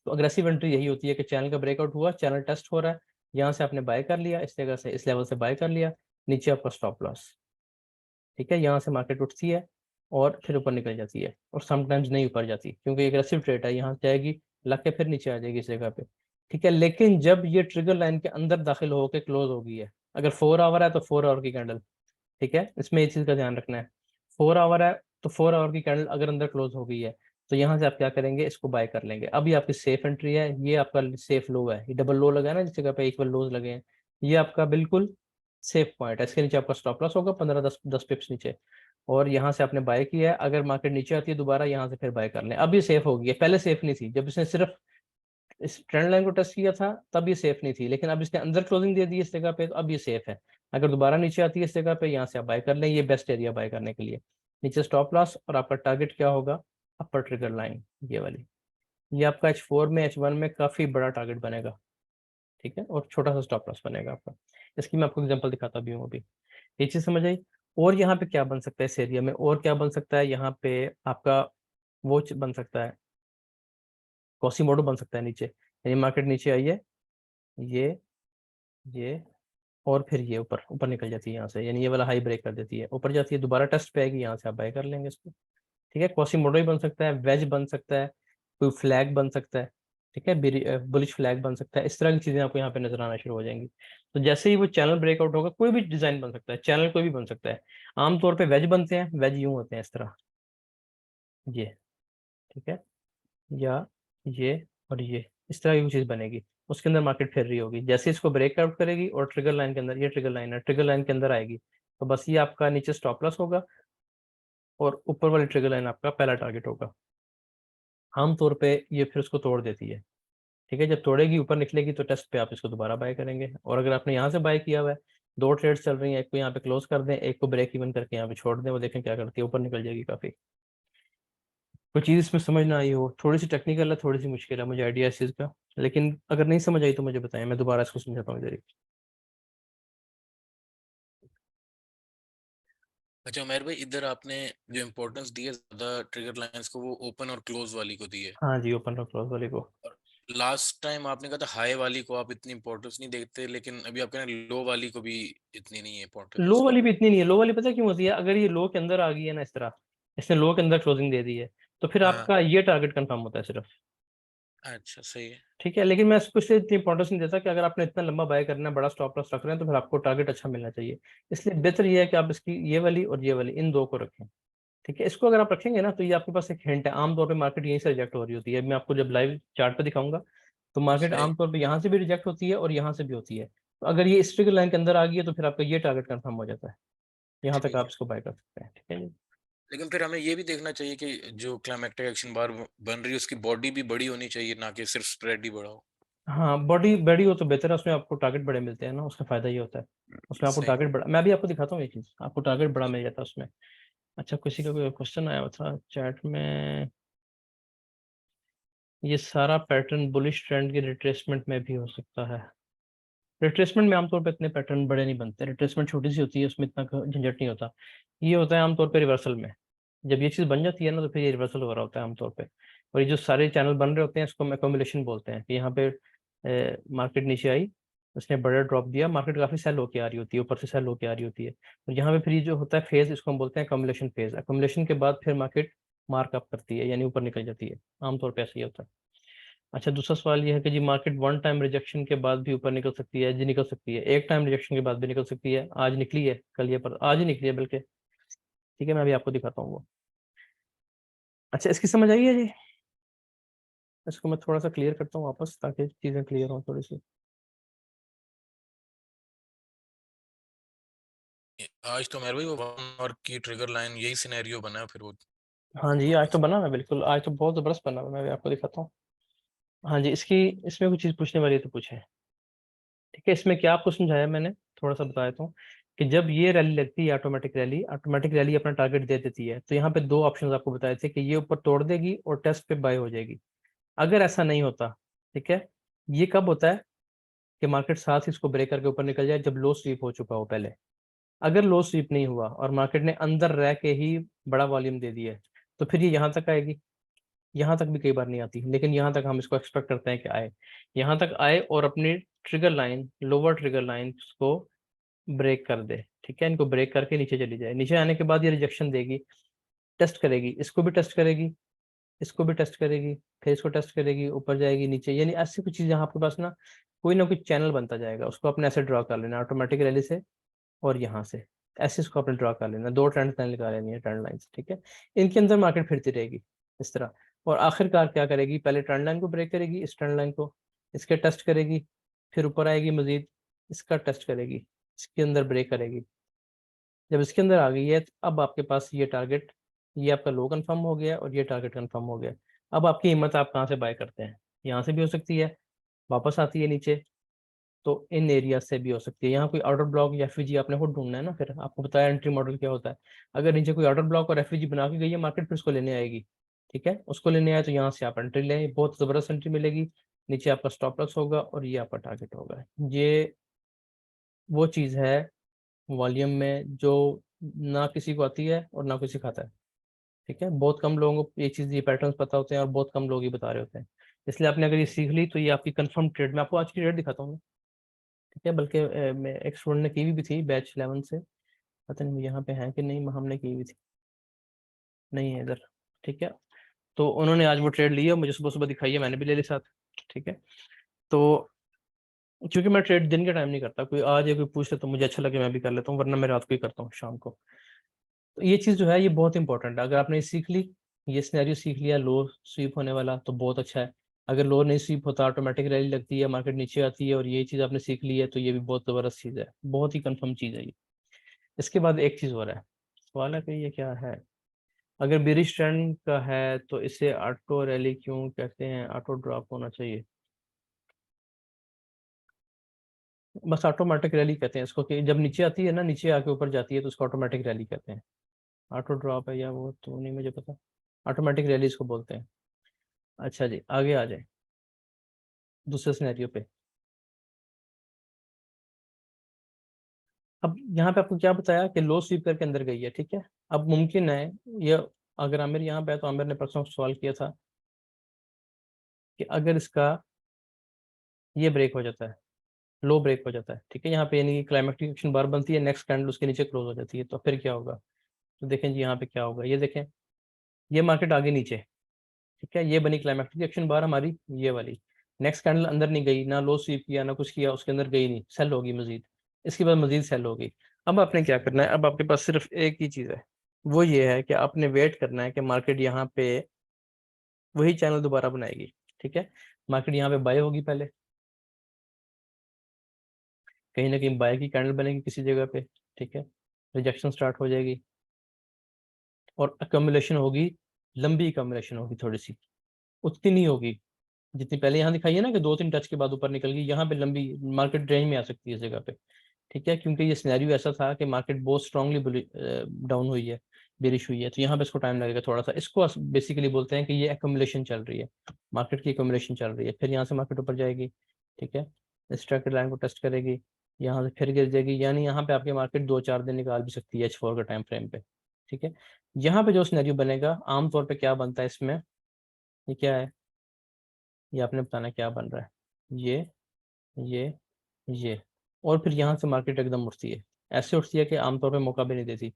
तो अग्रेसिव एंट्री यही होती है कि चैनल का ब्रेकआउट हुआ, चैनल टेस्ट हो रहा है, यहाँ से आपने बाय कर लिया, इस जगह से, इस लेवल से बाय कर लिया, नीचे आपका स्टॉप लॉस, ठीक है। यहाँ से मार्केट उठती है और फिर ऊपर निकल जाती है, और समटाइम्स नहीं ऊपर जाती क्योंकि एग्रेसिव ट्रेड है, यहाँ जाएगी लग के फिर नीचे आ जाएगी इस जगह पे, ठीक है। लेकिन जब ये ट्रिगर लाइन के अंदर दाखिल होकर क्लोज हो गई है, अगर 4 आवर है तो 4 आवर की कैंडल, ठीक है, इसमें ये चीज का ध्यान रखना है, 4 आवर है तो 4 आवर की कैंडल अगर अंदर क्लोज हो गई है, तो यहाँ से आप क्या करेंगे, इसको बाय कर लेंगे, अभी आपकी सेफ एंट्री है, ये आपका सेफ लो है, ये डबल लो लगा है ना जिस जगह पे इक्वल लोज लगे हैं, ये आपका बिल्कुल सेफ पॉइंट है, इसके नीचे आपका स्टॉप लॉस होगा 15-10 पिप्स नीचे, और यहाँ से आपने बाय किया है, अगर मार्केट नीचे आती है दोबारा यहाँ से फिर बाय कर लें, अब ये सेफ हो गई है, पहले सेफ नहीं थी, जब इसने सिर्फ इस ट्रेंड लाइन को टच किया था तब ये सेफ नहीं थी, लेकिन अब इसने अंदर क्लोजिंग दे दी इस जगह पे, तो अब ये सेफ है, अगर दोबारा नीचे आती है इस जगह पे, यहाँ से आप बाय कर लें, ये बेस्ट एरिया बाय करने के लिए, नीचे स्टॉप लॉस, और आपका टारगेट क्या होगा, अपर ट्रिगर लाइन ये वाली, ये आपका H4 में, H1 में काफी बड़ा टारगेट बनेगा, ठीक है, और छोटा सा स्टॉप लॉस बनेगा आपका। इसकी मैं आपको एग्जांपल दिखाता भी हूँ अभी। ये चीज समझ आई। और यहाँ पे क्या बन सकता है इस एरिया में, और क्या बन सकता है यहाँ पे आपका, वो बन सकता है कॉसीमोडो बन सकता है नीचे, यानी मार्केट नीचे आई है, ये और फिर ये ऊपर ऊपर निकल जाती है यहाँ से, यानी ये वाला हाई ब्रेक कर देती है, ऊपर जाती है, दोबारा टेस्ट पे आएगी, यहाँ से आप बाय कर लेंगे इसको। ठीक है, क्वासीमोडो ही बन सकता है, वेज बन सकता है, कोई फ्लैग बन सकता है, ठीक है, बुलिश फ्लैग बन सकता है। इस तरह की चीजें आपको यहाँ पे नजर आना शुरू हो जाएंगी। तो जैसे ही वो चैनल ब्रेकआउट होगा, कोई भी डिजाइन बन सकता है, चैनल कोई भी बन सकता है। आमतौर पे वेज बनते हैं, वेज यूं होते हैं इस तरह, ये, ठीक है, या ये और ये, इस तरह की चीज बनेगी। उसके अंदर मार्केट फिर रही होगी, जैसे इसको ब्रेकआउट करेगी और ट्रिगर लाइन के अंदर, ये ट्रिगर लाइन है, ट्रिगर लाइन के अंदर आएगी, तो बस ये आपका नीचे स्टॉप लॉस होगा और ऊपर वाली ट्रिगर लाइन आपका पहला टारगेट होगा। आमतौर पे ये फिर उसको तोड़ देती है। ठीक है, जब तोड़ेगी ऊपर निकलेगी तो टेस्ट पे आप इसको दोबारा बाय करेंगे। और अगर आपने यहाँ से बाय किया हुआ है, दो ट्रेड्स चल रही हैं, एक को यहाँ पे क्लोज कर दें, एक को ब्रेक इवन करके यहाँ पे छोड़ दें, वो देखें क्या करती है, ऊपर निकल जाएगी काफी। कोई चीज़ इसमें समझ ना आई हो, थोड़ी सी टेक्निकल है, थोड़ी सी मुश्किल है, मुझे आइडिया इस चीज़ का, लेकिन अगर नहीं समझ आई तो मुझे बताएं, मैं दोबारा इसको समझाता हूँ जरा। अच्छा उमेर भाई, इधर आपने जो इम्पोर्टेंस दी है ज्यादा ट्रिगर लाइंस को, वो ओपन और क्लोज वाली को दी है। हाँ जी, ओपन और क्लोज वाले को। और लास्ट टाइम आपने कहा था हाई वाली को आप इतनी इंपॉर्टेंस नहीं देखते, लेकिन अभी आप कह रहे हैं लो वाली को भी इतनी नहीं है लो इंपॉर्टेंस। वाली भी इतनी नहीं है, लो वाली पता है क्यों होती है, अगर ये लो के अंदर आ गई है ना इस तरह, इसने लो के अंदर क्लोजिंग दे दी है, तो फिर हाँ, आपका ये टारगेट कंफर्म होता है सिर्फ। अच्छा सही है। ठीक है, लेकिन मैं इसको इसलिए इतनी इंपॉर्टेंस नहीं देता कि अगर आपने इतना लंबा बाय करना है, बड़ा स्टॉप लॉस रख रहे हैं, तो फिर आपको टारगेट अच्छा मिलना चाहिए। इसलिए बेहतर ये है कि आप इसकी ये वाली और ये वाली, इन दो को रखें। ठीक है, इसको अगर आप रखेंगे ना, तो ये आपके पास एक हिंट है। आमतौर पे मार्केट यहीं से रिजेक्ट हो रही होती है, मैं आपको जब लाइव चार्ट पे दिखाऊंगा, तो मार्केट सही। आमतौर पे यहाँ से भी रिजेक्ट होती है और यहाँ से भी होती है। तो अगर ये इस ट्रिगर लाइन के अंदर आ गई है, तो फिर आपका ये टारगेट कंफर्म हो जाता है, यहाँ तक ठीक आप है, इसको बाय कर सकते हैं। ठीक है जी। लेकिन फिर हमें ये भी देखना चाहिए कि जो क्लाइमेक्टिक एक्शन बार बन रही है उसकी बॉडी भी बड़ी होनी चाहिए, ना कि सिर्फ स्प्रेड ही बड़ा हो। हाँ, बॉडी बड़ी हो तो बेहतर है, उसमें आपको टारगेट बड़े मिलते हैं ना, उसका फायदा ये होता है, उसमें आपको सही। टारगेट बड़ा, मैं भी आपको दिखाता हूँ ये चीज़, आपको टारगेट बड़ा मिल जाता है उसमें। अच्छा, किसी का कोई क्वेश्चन आया हुआ था चैट में, ये सारा पैटर्न बुलिश ट्रेंड की रिट्रेसमेंट में भी हो सकता है। रिट्रेसमेंट में आमतौर पे इतने पैटर्न बड़े नहीं बनते, रिट्रेसमेंट छोटी सी होती है, उसमें इतना झंझट नहीं होता। ये होता है आमतौर पे रिवर्सल में, जब ये चीज़ बन जाती है ना, तो फिर ये रिवर्सल हो रहा होता है आमतौर पे। और ये जो सारे चैनल बन रहे होते हैं, इसको हम एकोमुलेशन बोलते हैं, कि यहाँ पे मार्केट नीचे आई, उसने बड़ा ड्रॉप दिया, मार्केट काफी सेल होके आ रही होती है, ऊपर से सेल होके आ रही होती है, और यहाँ पे फिर ये जो होता है फेज, इसको हम बोलते हैं एकोमुलेशन फेज। एकोमुलेशन के बाद फिर मार्केट मार्कअप करती है, यानी ऊपर निकल जाती है, आमतौर पे ऐसा ही होता है। अच्छा, दूसरा सवाल ये है कि जी मार्केट वन टाइम रिजेक्शन के बाद भी ऊपर निकल सकती है? जी निकल सकती है, एक टाइम रिजेक्शन के बाद भी निकल सकती है, आज निकली है, कल ये पर आज ही निकली है बल्कि। ठीक है, मैं अभी आपको दिखाता हूँ वो। अच्छा, इसकी समझ आई है जी? इसको मैं थोड़ा सा क्लियर करता हूँ वापस, ताकि चीज़ें क्लियर हों थोड़ी सी। आज तो मेरे भाई वो 1 आवर की ट्रिगर लाइन यही सिनेरियो बना है, फिर वो हाँ जी, आज वापस। तो बना हुआ है, बिल्कुल आज तो बहुत ज़बरदस्त बना हुआ है, मैं भी आपको दिखाता हूँ। हाँ जी, इसकी, इसमें कुछ चीज़ पूछने वाली है तो पूछे। ठीक है, इसमें क्या आपको समझाया मैंने, थोड़ा सा बता देता हूँ, कि जब ये रैली लगती है, ऑटोमेटिक रैली अपना टारगेट दे देती है, तो यहाँ पे दो ऑप्शन आपको बताए थे, कि ये ऊपर तोड़ देगी और टेस्ट पे बाय हो जाएगी। अगर ऐसा नहीं होता, ठीक है, ये कब होता है कि मार्केट साथ ही इसको ब्रेक करके ऊपर निकल जाए, जब लो स्वीप हो चुका हो पहले। अगर लो स्वीप नहीं हुआ और मार्केट ने अंदर रह के ही बड़ा वॉल्यूम दे दिया है, तो फिर ये यहाँ तक आएगी। यहाँ तक भी कई बार नहीं आती, लेकिन यहाँ तक हम इसको एक्सपेक्ट करते हैं कि आए, यहाँ तक आए और अपनी trigger line, lower trigger line को ब्रेक कर दे। ठीक है, इनको ब्रेक करके नीचे चली जाए, नीचे आने के बाद ये रिजेक्शन देगी, टेस्ट करेगी, इसको भी टेस्ट करेगी, इसको भी टेस्ट करेगी, फिर इसको टेस्ट करेगी, ऊपर जाएगी, नीचे, यानी ऐसी कुछ चीज़ यहाँ आपके पास ना कोई चैनल बनता जाएगा, उसको अपने ऐसे ड्रॉ कर लेना ऑटोमेटिक रैली से, और यहाँ से ऐसे इसको अपने ड्रॉ कर लेना, दो ट्रेंड लाइन लगा लेनी है, ट्रेंड लाइंस। ठीक है, इनके अंदर मार्केट फिरती रहेगी इस तरह, और आखिरकार क्या करेगी, पहले ट्रेंड लाइन को ब्रेक करेगी, इस ट्रेंड लाइन को, इसके टेस्ट करेगी, फिर ऊपर आएगी मजीद, इसका टेस्ट करेगी, इसके अंदर ब्रेक करेगी। जब इसके अंदर आ गई है, तो अब आपके पास ये टारगेट, ये आपका लो कंफर्म हो गया और ये टारगेट कंफर्म हो गया। अब आपकी हिम्मत, आप कहाँ से बाय करते हैं? यहाँ से भी हो सकती है, वापस आती है नीचे, तो इन एरिया से भी हो सकती है। यहाँ कोई ऑर्डर ब्लॉक या एफवीजी आपने खुद ढूंढना है ना, फिर आपको बताया एंट्री मॉडल क्या होता है। अगर नीचे कोई ऑर्डर ब्लॉक और एफवीजी बना के गई है मार्केट, फिर उसको लेने आएगी। ठीक है, उसको लेने आए तो यहाँ से आप एंट्री लें, बहुत ज़बरदस्त एंट्री मिलेगी, नीचे आपका स्टॉप लॉस होगा और ये आपका टारगेट होगा। ये वो चीज़ है वॉल्यूम में जो ना किसी को आती है और ना किसी को आता है, ठीक है। बहुत कम लोगों को ये चीज़, ये पैटर्न्स पता होते हैं और बहुत कम लोग ये बता रहे होते हैं। इसलिए आपने अगर ये सीख ली तो ये आपकी कंफर्म ट्रेड। मैं आपको आज की ट्रेड दिखाता हूँ, ठीक है। बल्कि मैं एक स्टूडेंट ने की भी थी बैच 11 से, पता नहीं यहाँ पे है कि नहीं, हमने की भी थी, नहीं है इधर, ठीक है। तो उन्होंने आज वो ट्रेड ली है, मुझे सुबह सुबह दिखाई है, मैंने भी ले ली साथ, ठीक है। तो क्योंकि मैं ट्रेड दिन के टाइम नहीं करता, कोई आज या कोई पूछ ले तो मुझे अच्छा लगे मैं भी कर लेता हूँ, वरना मैं रात को ही करता हूँ, शाम को। तो ये चीज़ जो है ये बहुत इंपॉर्टेंट है। अगर आपने ये सीख ली, ये सिनेरियो सीख लिया लो स्वीप होने वाला, तो बहुत अच्छा है। अगर लो नहीं स्वीप होता, ऑटोमेटिक रैली लगती है, मार्केट नीचे आती है, और ये चीज़ आपने सीख ली है, तो ये भी बहुत ज़बरदस्त चीज़ है, बहुत ही कंफर्म चीज़ है ये। इसके बाद एक चीज़ और है, सवाल है कि ये क्या है। अगर बेरिश ट्रेंड का है तो इसे ऑटो रैली क्यों कहते हैं, ऑटो ड्रॉप होना चाहिए। बस ऑटोमेटिक रैली कहते हैं इसको, कि जब नीचे आती है ना, नीचे आके ऊपर जाती है, तो उसको ऑटोमेटिक रैली कहते हैं। ऑटो ड्रॉप है या वो तो नहीं मुझे पता, ऑटोमेटिक रैली इसको बोलते हैं। अच्छा जी, आगे आ जाए दूसरे सिनेरियो पे। अब यहाँ पे आपको क्या बताया कि लो स्वीप करके अंदर गई है, ठीक है। अब मुमकिन है ये, अगर आमिर यहाँ पे है तो आमिर ने परसों सवाल किया था कि अगर इसका ये ब्रेक हो जाता है, लो ब्रेक हो जाता है, ठीक है, यहाँ पे यानी कि क्लाइमेक्टिक एक्शन बार बनती है, नेक्स्ट कैंडल उसके नीचे क्लोज हो जाती है, तो फिर क्या होगा। तो देखें जी यहाँ पे क्या होगा, ये देखें, ये मार्केट आगे नीचे, ठीक है, ये बनी क्लाइमेक्टिक एक्शन बार हमारी, ये वाली। नेक्स्ट कैंडल अंदर नहीं गई, ना लो स्वीप किया ना कुछ किया, उसके अंदर गई नहीं, सेल होगी मजीद, इसके बाद मजीद सेल होगी। अब आपने क्या करना है, अब आपके पास सिर्फ एक ही चीज़ है, वो ये है कि आपने वेट करना है कि मार्केट यहाँ पे वही चैनल दोबारा बनाएगी, ठीक है। मार्केट यहाँ पे बाय होगी पहले, कहीं ना कहीं बाय की कैंडल बनेगी किसी जगह पे, ठीक है, रिजेक्शन स्टार्ट हो जाएगी और अकमुलेशन होगी, लंबी अकमुलेशन होगी, थोड़ी सी, उतनी नहीं होगी जितनी पहले यहाँ दिखाई है ना, कि 2-3 टच के बाद ऊपर निकल गई, यहाँ पे लंबी मार्केट रेंज में आ सकती है इस जगह पे, ठीक है। क्योंकि ये सिनेरियो ऐसा था कि मार्केट बहुत स्ट्रांगली डाउन हुई है, बेरिश हुई है, तो यहाँ पे इसको टाइम लगेगा थोड़ा सा। इसको बेसिकली बोलते हैं कि ये एक्यूमुलेशन चल रही है, मार्केट की एक्यूमुलेशन चल रही है। फिर यहाँ से मार्केट ऊपर जाएगी, ठीक है, इस ट्रैकेड लाइन को टेस्ट करेगी, यहाँ से फिर गिर जाएगी, यानी यहाँ पे आपकी मार्केट 2-4 दिन निकाल भी सकती है H4 का टाइम फ्रेम पे, ठीक है। यहाँ पे जो सिनेरियो बनेगा आमतौर पे क्या बनता है इसमें, ये क्या है, ये आपने बताना क्या बन रहा है, ये ये ये, और फिर यहाँ से मार्केट एकदम उठती है, ऐसे उठती है कि आमतौर पे मौका भी नहीं देती।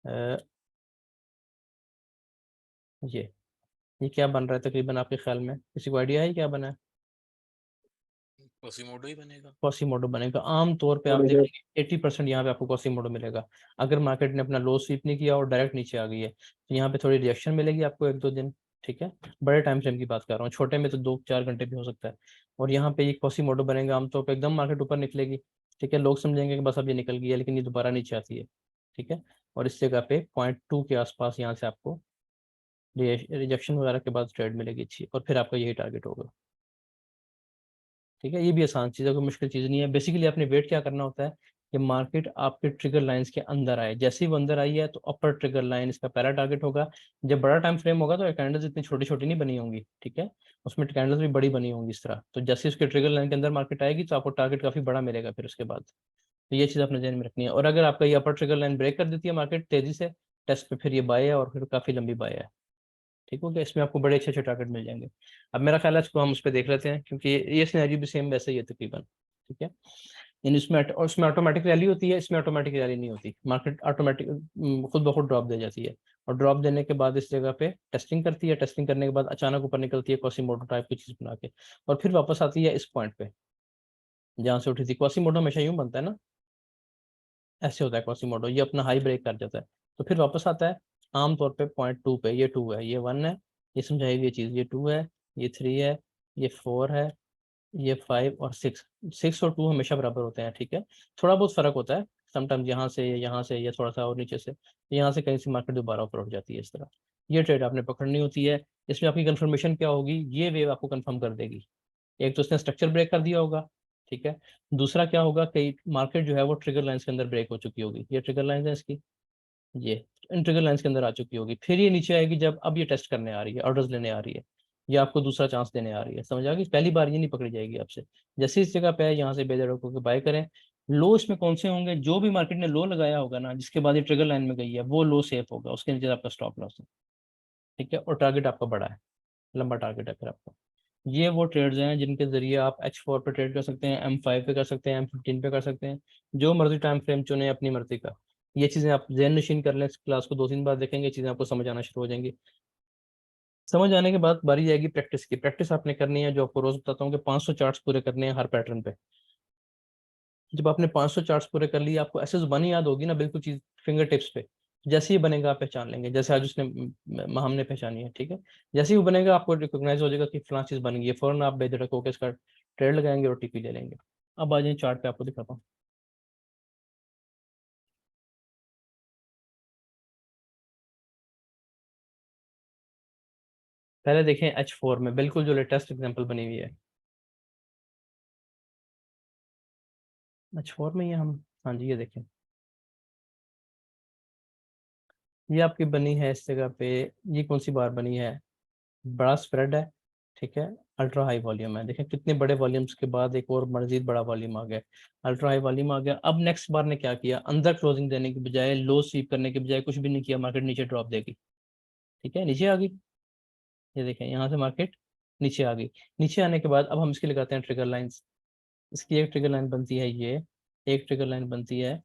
अ, ये क्या बन रहा है तकरीबन आपके ख्याल में, किसी को आइडिया है क्या बना है। कोसिमोडो ही बनेगा। कॉसीमोडो बनेगा, आम तौर पे आप देखेंगे 80% यहाँ पे आपको कॉसीमोडो मिलेगा। अगर मार्केट ने अपना लो स्वीप नहीं किया और डायरेक्ट नीचे आ गई है, तो यहाँ पे थोड़ी रिएक्शन मिलेगी आपको 1-2 दिन, ठीक है। बड़े टाइम फ्रेम की बात कर रहा हूँ, छोटे में तो 2-4 घंटे भी हो सकता है। और यहाँ पे ये कॉसीमोडो बनेगा, आमतौर पर एकदम मार्केट ऊपर निकलेगी, ठीक है, लोग समझेंगे कि बस अब ये निकल गई है, लेकिन ये दोबारा नीचे आती है, ठीक है। और इस जगह पे 0.2 के आसपास यहाँ से आपको रिजेक्शन वगैरह के बाद ट्रेड मिलेगी अच्छी, और फिर आपका यही टारगेट होगा, ठीक है। ये भी आसान चीज़ है, कोई मुश्किल चीज़ नहीं है। बेसिकली आपने वेट क्या करना होता है कि मार्केट आपके ट्रिगर लाइंस के अंदर आए, जैसे ही वो अंदर आई है तो अपर ट्रिगर लाइन इसका पहला टारगेट होगा। जब बड़ा टाइम फ्रेम होगा तो कैंडल्स इतनी छोटी छोटी नहीं बनी होंगी, ठीक है, उसमें कैंडल्स भी बड़ी बनी होंगी इस तरह। तो जैसे उसके ट्रिगर लाइन के अंदर मार्केट आएगी तो आपको टारगेट काफ़ी बड़ा मिलेगा फिर उसके बाद। तो ये चीज़ आपने ध्यान में रखनी है। और अगर आपका ये अपर ट्रिगर लाइन ब्रेक कर देती है मार्केट तेजी से टेस्ट पे, फिर ये बाय है और फिर काफ़ी लंबी बाय है, ठीक हो गया। इसमें आपको बड़े अच्छे अच्छे टारगेट मिल जाएंगे। अब मेरा ख्याल है इसको हम उस पर देख लेते हैं, क्योंकि ये सिनेरियो भी सेम वैसे ही है तकरीबन, ठीक है। इन इसमें और उसमें ऑटोमेटिक रैली होती है, इसमें ऑटोमेटिक रैली नहीं होती, मार्केट ऑटोमेटिक खुद ब खुद ड्रॉप दे जाती है, और ड्रॉप देने के बाद इस जगह पे टेस्टिंग करती है, टेस्टिंग करने के बाद अचानक ऊपर निकलती है क्वासीमोडो टाइप की चीज़ बना के, और फिर वापस आती है इस पॉइंट पे जहाँ से उठी थी। क्वासीमोडो हमेशा यूं बनता है ना, ऐसे होता है क्वासीमोडो, ये अपना हाई ब्रेक कर जाता है तो फिर वापस आता है आमतौर पे 0.2 पे। ये 2 है, ये 1 है, ये समझाई हुई चीज़, ये 2 है, ये 3 है, ये 4 है, ये 5 और 6। 6 और 2 हमेशा बराबर होते हैं, ठीक है। थोड़ा बहुत फर्क होता है, समटाइम्स यहाँ से या थोड़ा सा और नीचे से, यहाँ से कहीं से मार्केट दोबारा ऊपर उठ जाती है इस तरह। ये ट्रेड आपने पकड़नी होती है। इसमें आपकी कंफर्मेशन क्या होगी, ये वेव आपको कंफर्म कर देगी। एक तो इसने स्ट्रक्चर ब्रेक कर दिया होगा, ठीक है। दूसरा क्या होगा, कई मार्केट जो है वो ट्रिगर लाइंस के अंदर ब्रेक हो चुकी होगी, ये ट्रिगर लाइंस है इसकी, ये इन ट्रिगर लाइंस के अंदर आ चुकी होगी। फिर ये नीचे आएगी जब अब ये टेस्ट करने आ रही है, ऑर्डर्स लेने आ रही है, ये आपको दूसरा चांस देने आ रही है, समझ आ गई? पहली बार ये नहीं पकड़ी जाएगी आपसे। जैसे इस जगह पे है यहाँ से बेदर होकर बाय करें। लो इसमें कौन से होंगे? जो भी मार्केट ने लो लगाया होगा ना, जिसके बाद ये ट्रिगर लाइन में गई है, वो लो सेफ होगा, उसके नीचे आपका स्टॉप लॉस है, ठीक है। और टारगेट आपका बड़ा है, लंबा टारगेट है फिर आपका। ये वो ट्रेड्स हैं जिनके जरिए आप H4 पे ट्रेड कर सकते हैं, M5 पे कर सकते हैं, M15 पे कर सकते हैं, जो मर्जी टाइम फ्रेम चुने अपनी मर्जी का। ये चीज़ें आप ज़हन नशीन कर लें, इस क्लास को 2-3 बार देखेंगे, चीज़ें आपको समझ आना शुरू हो जाएंगी। समझ आने के बाद बारी जाएगी प्रैक्टिस की। प्रैक्टिस आपने करनी है, जो आपको रोज बताता हूँ कि 500 चार्ट्स पूरे करने हैं हर पैटर्न पे। जब आपने 500 चार्ट्स पूरे कर लिए, आपको ऐसे जुबानी याद होगी ना बिल्कुल चीज, फिंगर टिप्स पे। जैसे ही बनेगा आप पहचान लेंगे, जैसे आज उसने हमने पहचानी है, ठीक है। जैसे ही वो बनेगा आपको रिकॉग्नाइज हो जाएगा कि फलां चीज बन गई है, फौरन आप बेधड़क होकर इसका ट्रेड लगाएंगे और टीपी ले लेंगे। अब आ जाए चार्ट पे, आपको दिखाता हूँ। पहले देखें H4 में, बिल्कुल जो लेटेस्ट एग्जांपल बनी हुई है H4 में, ये हम, हाँ जी ये देखें, ये आपकी बनी है इस जगह पे। ये कौन सी बार बनी है? बड़ा स्प्रेड है, ठीक है। अल्ट्रा हाई वॉल्यूम है, देखें कितने बड़े वॉल्यूम्स के बाद एक और मजीद बड़ा वॉल्यूम आ गया, अल्ट्रा हाई वॉल्यूम आ गया। अब नेक्स्ट बार ने क्या किया? अंदर क्लोजिंग देने के बजाय, लो स्वीप करने के बजाय कुछ भी नहीं किया, मार्केट नीचे ड्रॉप देगी, ठीक है, नीचे आ गई। ये देखें यहाँ से मार्केट नीचे आ गई। नीचे आने के बाद अब हम इसके लगाते हैं ट्रिगर लाइंस। इसकी एक ट्रिगर लाइन बनती है ये, एक ट्रिगर लाइन बनती है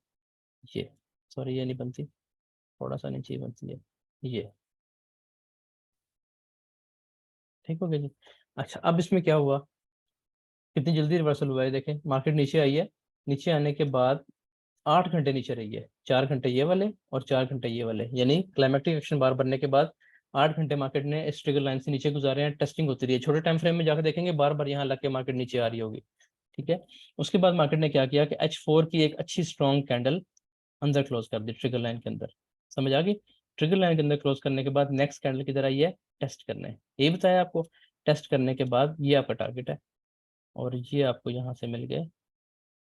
ये, सॉरी ये नहीं बनती, थोड़ा सा नीचे बनती है ये, ठीक हो गया जी। अच्छा, अब इसमें क्या हुआ, कितनी जल्दी रिवर्सल हुआ है, देखें मार्केट नीचे आई है। नीचे आने के बाद 8 घंटे नीचे रही है, 4 घंटे ये वाले और 4 घंटे ये वाले, यानी क्लाइमेटिक एक्शन बार बनने के बाद 8 घंटे मार्केट ने इस ट्रिगर लाइन से नीचे गुजारे हैं, टेस्टिंग होती रही है। छोटे टाइम फ्रेम में जाकर देखेंगे बार बार यहाँ लग के मार्केट नीचे आ रही होगी, ठीक है। उसके बाद मार्केट ने क्या किया कि H4 की एक अच्छी स्ट्रॉन्ग कैंडल अंदर क्लोज कर दी ट्रिगर लाइन के अंदर, समझ आ गई? ट्रिगर लाइन के अंदर क्लोज करने के बाद नेक्स्ट कैंडल की तरह ये टेस्ट करना है, ये बताया आपको। टेस्ट करने के बाद ये आपका टारगेट है, और ये आपको यहाँ से मिल गए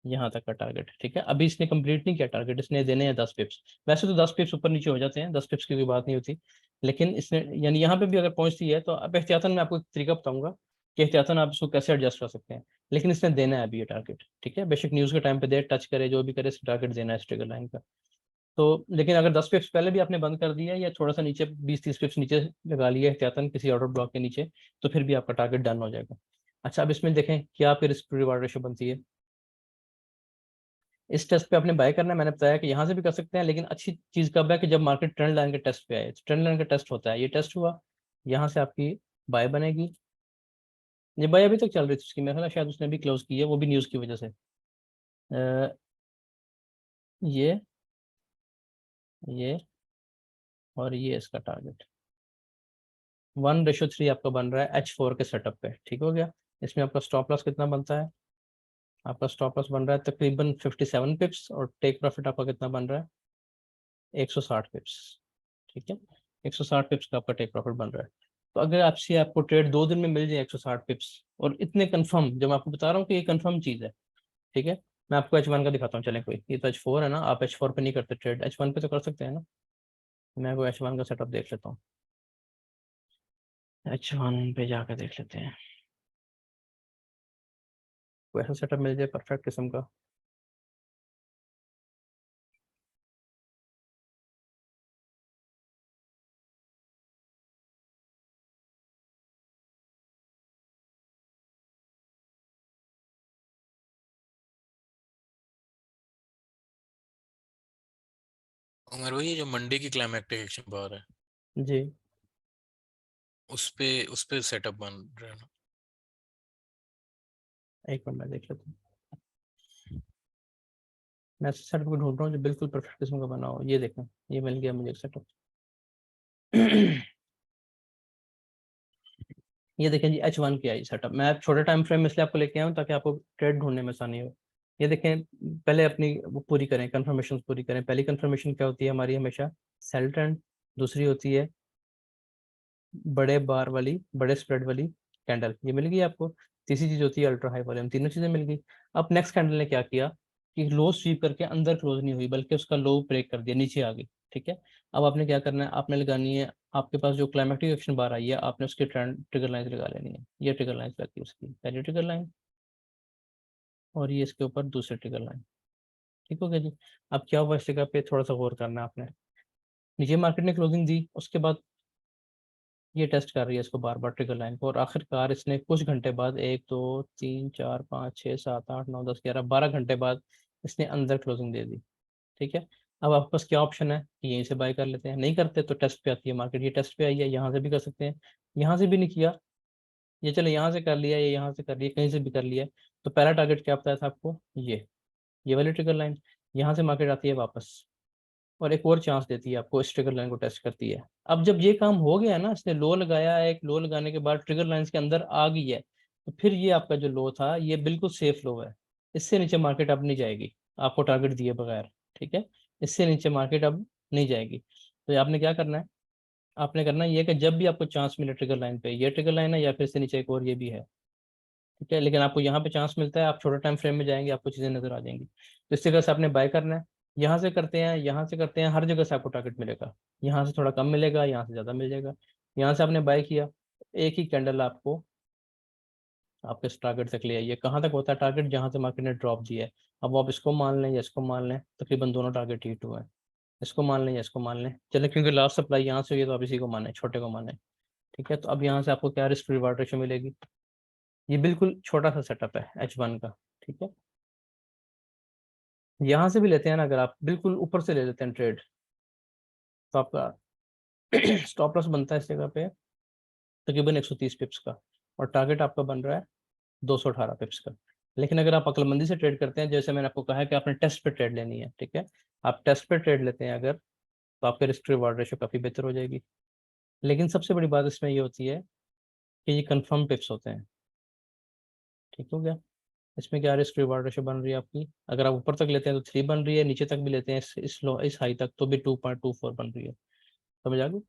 यहाँ तक का टारगेट, ठीक है। अभी इसने कंप्लीट नहीं किया टारगेट, इसने देने हैं 10 पिप्स। वैसे तो 10 पिप्स ऊपर नीचे हो जाते हैं, 10 पिप्स की कोई बात नहीं होती, लेकिन इसने यानी यहाँ पे भी अगर पहुंचती है तो अब एहतियातन मैं आपको एक तरीका बताऊंगा कि एहतियातन आप इसको कैसे एडजस्ट कर सकते हैं। लेकिन इसने देना है अभी ये टारगेट, ठीक है। बेशक न्यूज़ के टाइम पे दे, टच करे, जो भी करे, इसका टारगेट देना है इस ट्रिगर लाइन का। तो लेकिन अगर 10 पिप्स पहले भी आपने बंद कर दिया या थोड़ा सा नीचे 20-30 पिप्स नीचे लगा लिया एहतियातन किसी ऑर्डर ब्लॉक के नीचे, तो फिर भी आपका टारगेट डन हो जाएगा। अच्छा, अब इसमें देखें क्या फिर रिस्क रिवार्ड रेशो बनती है। इस टेस्ट पे आपने बाय करना है, मैंने बताया कि यहाँ से भी कर सकते हैं, लेकिन अच्छी चीज़ कब है कि जब मार्केट ट्रेंड लाइन के टेस्ट पे आए। ट्रेंड लाइन का टेस्ट होता है, ये टेस्ट हुआ, यहाँ से आपकी बाय बनेगी। ये बाय अभी तक चल रही थी उसकी, मेरे ख्याल है शायद उसने भी क्लोज की है, वो भी न्यूज़ की वजह से। ये ये और ये इसका टारगेट 1:3 आपका बन रहा है H4 के सेटअप पे, ठीक हो गया। इसमें आपका स्टॉप लॉस कितना बनता है? आपका स्टॉप लॉस बन रहा है तकरीबन 57 पिप्स, और टेक प्रॉफिट आपका कितना बन रहा है? 160 पिप्स, ठीक है। 160 पिप्स का आपका टेक प्रॉफिट बन रहा है। तो अगर आपसे आपको ट्रेड 2 दिन में मिल जाए 160 पिप्स, और इतने कंफर्म, जब मैं आपको बता रहा हूँ कि ये कंफर्म चीज़ है, ठीक है। मैं आपको H1 का दिखाता हूँ, चलें कोई, ये तो H4 है ना, आप H4 पे नहीं करते ट्रेड, H1 पे तो कर सकते हैं ना। मैं कोई H1 का सेटअप देख लेता हूँ, H1 पे जाकर देख लेते हैं, कोई ऐसा सेटअप मिल जाए परफेक्ट किस्म का। उमर भाई, ये जो मंडे की क्लाइमेटिक एक्शन बार है, जी उस पे सेटअप बन रहा है ना? एक मिनट मैं देख लेता हूँ, मैं सेटअप को ढूंढ रहा हूँ जो बिल्कुल परफेक्ट किस्म का बना हो। ये देखें, ये मिल गया मुझे सेटअप। ये देखें जी, H1 की आई सेटअप। मैं छोटे टाइम फ्रेम में इसलिए आपको लेके आया हूँ ताकि आपको ट्रेड ढूंढने में आसानी हो। ये देखें, पहले अपनी वो पूरी करें, कंफर्मेशन पूरी करें। पहली कंफर्मेशन क्या होती है हमारी? हमेशा सेल ट्रेंड। दूसरी होती है बड़े बार वाली, बड़े स्प्रेड वाली कैंडल, ये मिल गई आपको। तीसरी चीज होती है अल्ट्रा हाई वॉल्यूम। तीनों चीजें मिल गई। अब नेक्स्ट कैंडल ने क्या किया कि लो स्वीप करके अंदर क्लोज नहीं हुई, बल्कि उसका लो ब्रेक कर दिया, नीचे आ गई, ठीक है। अब आपने क्या करना है? आपने लगानी है आपके पास जो क्लाइमेटिक एक्शन बार आई है आपने उसकी ट्रिगर लाइन लगा लेनी है। ये ट्रिगर लाइन लगती है उसकी पहली ट्रिगर लाइन और ये इसके ऊपर दूसरी ट्रिगर लाइन। ठीक हो गया जी। अब क्या हुआ इस जगह पे थोड़ा सा गौर करना है आपने। नीचे मार्केट ने क्लोजिंग दी, उसके बाद ये टेस्ट कर रही है इसको बार बार ट्रिगर लाइन को, और आखिरकार इसने कुछ घंटे बाद 1 2 3 4 5 6 7 8 9 10 11 12 घंटे बाद इसने अंदर क्लोजिंग दे दी। ठीक है, अब आपके पास क्या ऑप्शन है कि यहीं से बाय कर लेते हैं, नहीं करते तो टेस्ट पे आती है मार्केट, ये टेस्ट पे आई है, यहाँ से भी कर सकते हैं, यहाँ से भी नहीं किया, ये चलो यहाँ से कर लिया, ये यहाँ से कर लिया, कहीं से भी कर लिया। तो पहला टारगेट क्या बताया था आपको, ये वाली ट्रिगर लाइन, यहाँ से मार्केट आती है वापस और एक और चांस देती है आपको, इस ट्रिगर लाइन को टेस्ट करती है। अब जब ये काम हो गया ना, इसने लो लगाया, एक लो लगाने के बाद ट्रिगर लाइंस के अंदर आ गई है, तो फिर ये आपका जो लो था ये बिल्कुल सेफ लो है, इससे नीचे मार्केट अब नहीं जाएगी आपको टारगेट दिए बगैर। ठीक है, इससे नीचे मार्केट अब नहीं जाएगी। तो आपने क्या करना है, आपने करना ये कि जब भी आपको चांस मिले ट्रिगर लाइन पे, ये ट्रिगर लाइन है या फिर से नीचे एक और ये भी है, ठीक है, लेकिन आपको यहाँ पे चांस मिलता है, आप छोटे टाइम फ्रेम में जाएंगे आपको चीज़ें नजर आ जाएंगी। तो इस जगह से आपने बाय करना है, यहाँ से करते हैं, यहाँ से करते हैं, हर जगह से आपको टारगेट मिलेगा, यहाँ से थोड़ा कम मिलेगा, यहाँ से ज़्यादा मिल जाएगा। यहाँ से आपने बाय किया, एक ही कैंडल आपको आपके इस टारगेट तक ले आइए। कहाँ तक होता है टारगेट, जहाँ से मार्केट ने ड्रॉप दिया है। अब आप इसको मान लें या इसको मान लें, तकरीबन दोनों टारगेट हिट हुए हैं, इसको मान लें या इसको मान लें, चले क्योंकि लास्ट सप्लाई यहाँ से हुई है तो आप इसी को माने, छोटे को माने। ठीक है, तो अब यहाँ से आपको क्या रिस्क रिवार्ड रेशो मिलेगी, ये बिल्कुल छोटा सा सेटअप है H1 का। ठीक है, यहाँ से भी लेते हैं ना, अगर आप बिल्कुल ऊपर से ले लेते हैं ट्रेड, तो आपका स्टॉप लॉस बनता है इस जगह पे तकरीबन 130 पिप्स का, और टारगेट आपका बन रहा है 218 पिप्स का। लेकिन अगर आप अक्लमंदी से ट्रेड करते हैं, जैसे मैंने आपको कहा है कि आपने टेस्ट पे ट्रेड लेनी है, ठीक है, आप टेस्ट पे ट्रेड लेते हैं अगर, तो आपके रिस्क रिवार्ड रेशो काफ़ी बेहतर हो जाएगी। लेकिन सबसे बड़ी बात इसमें ये होती है कि ये कन्फर्म पिप्स होते हैं। ठीक हो गया, इसमें क्या रिस्क रिवार्ड रेशो बन रही है आपकी, अगर आप ऊपर तक लेते हैं तो 3 बन रही है, नीचे तक भी लेते हैं इस हाई तक तो भी 2.24 बन रही है। समझ आ गई,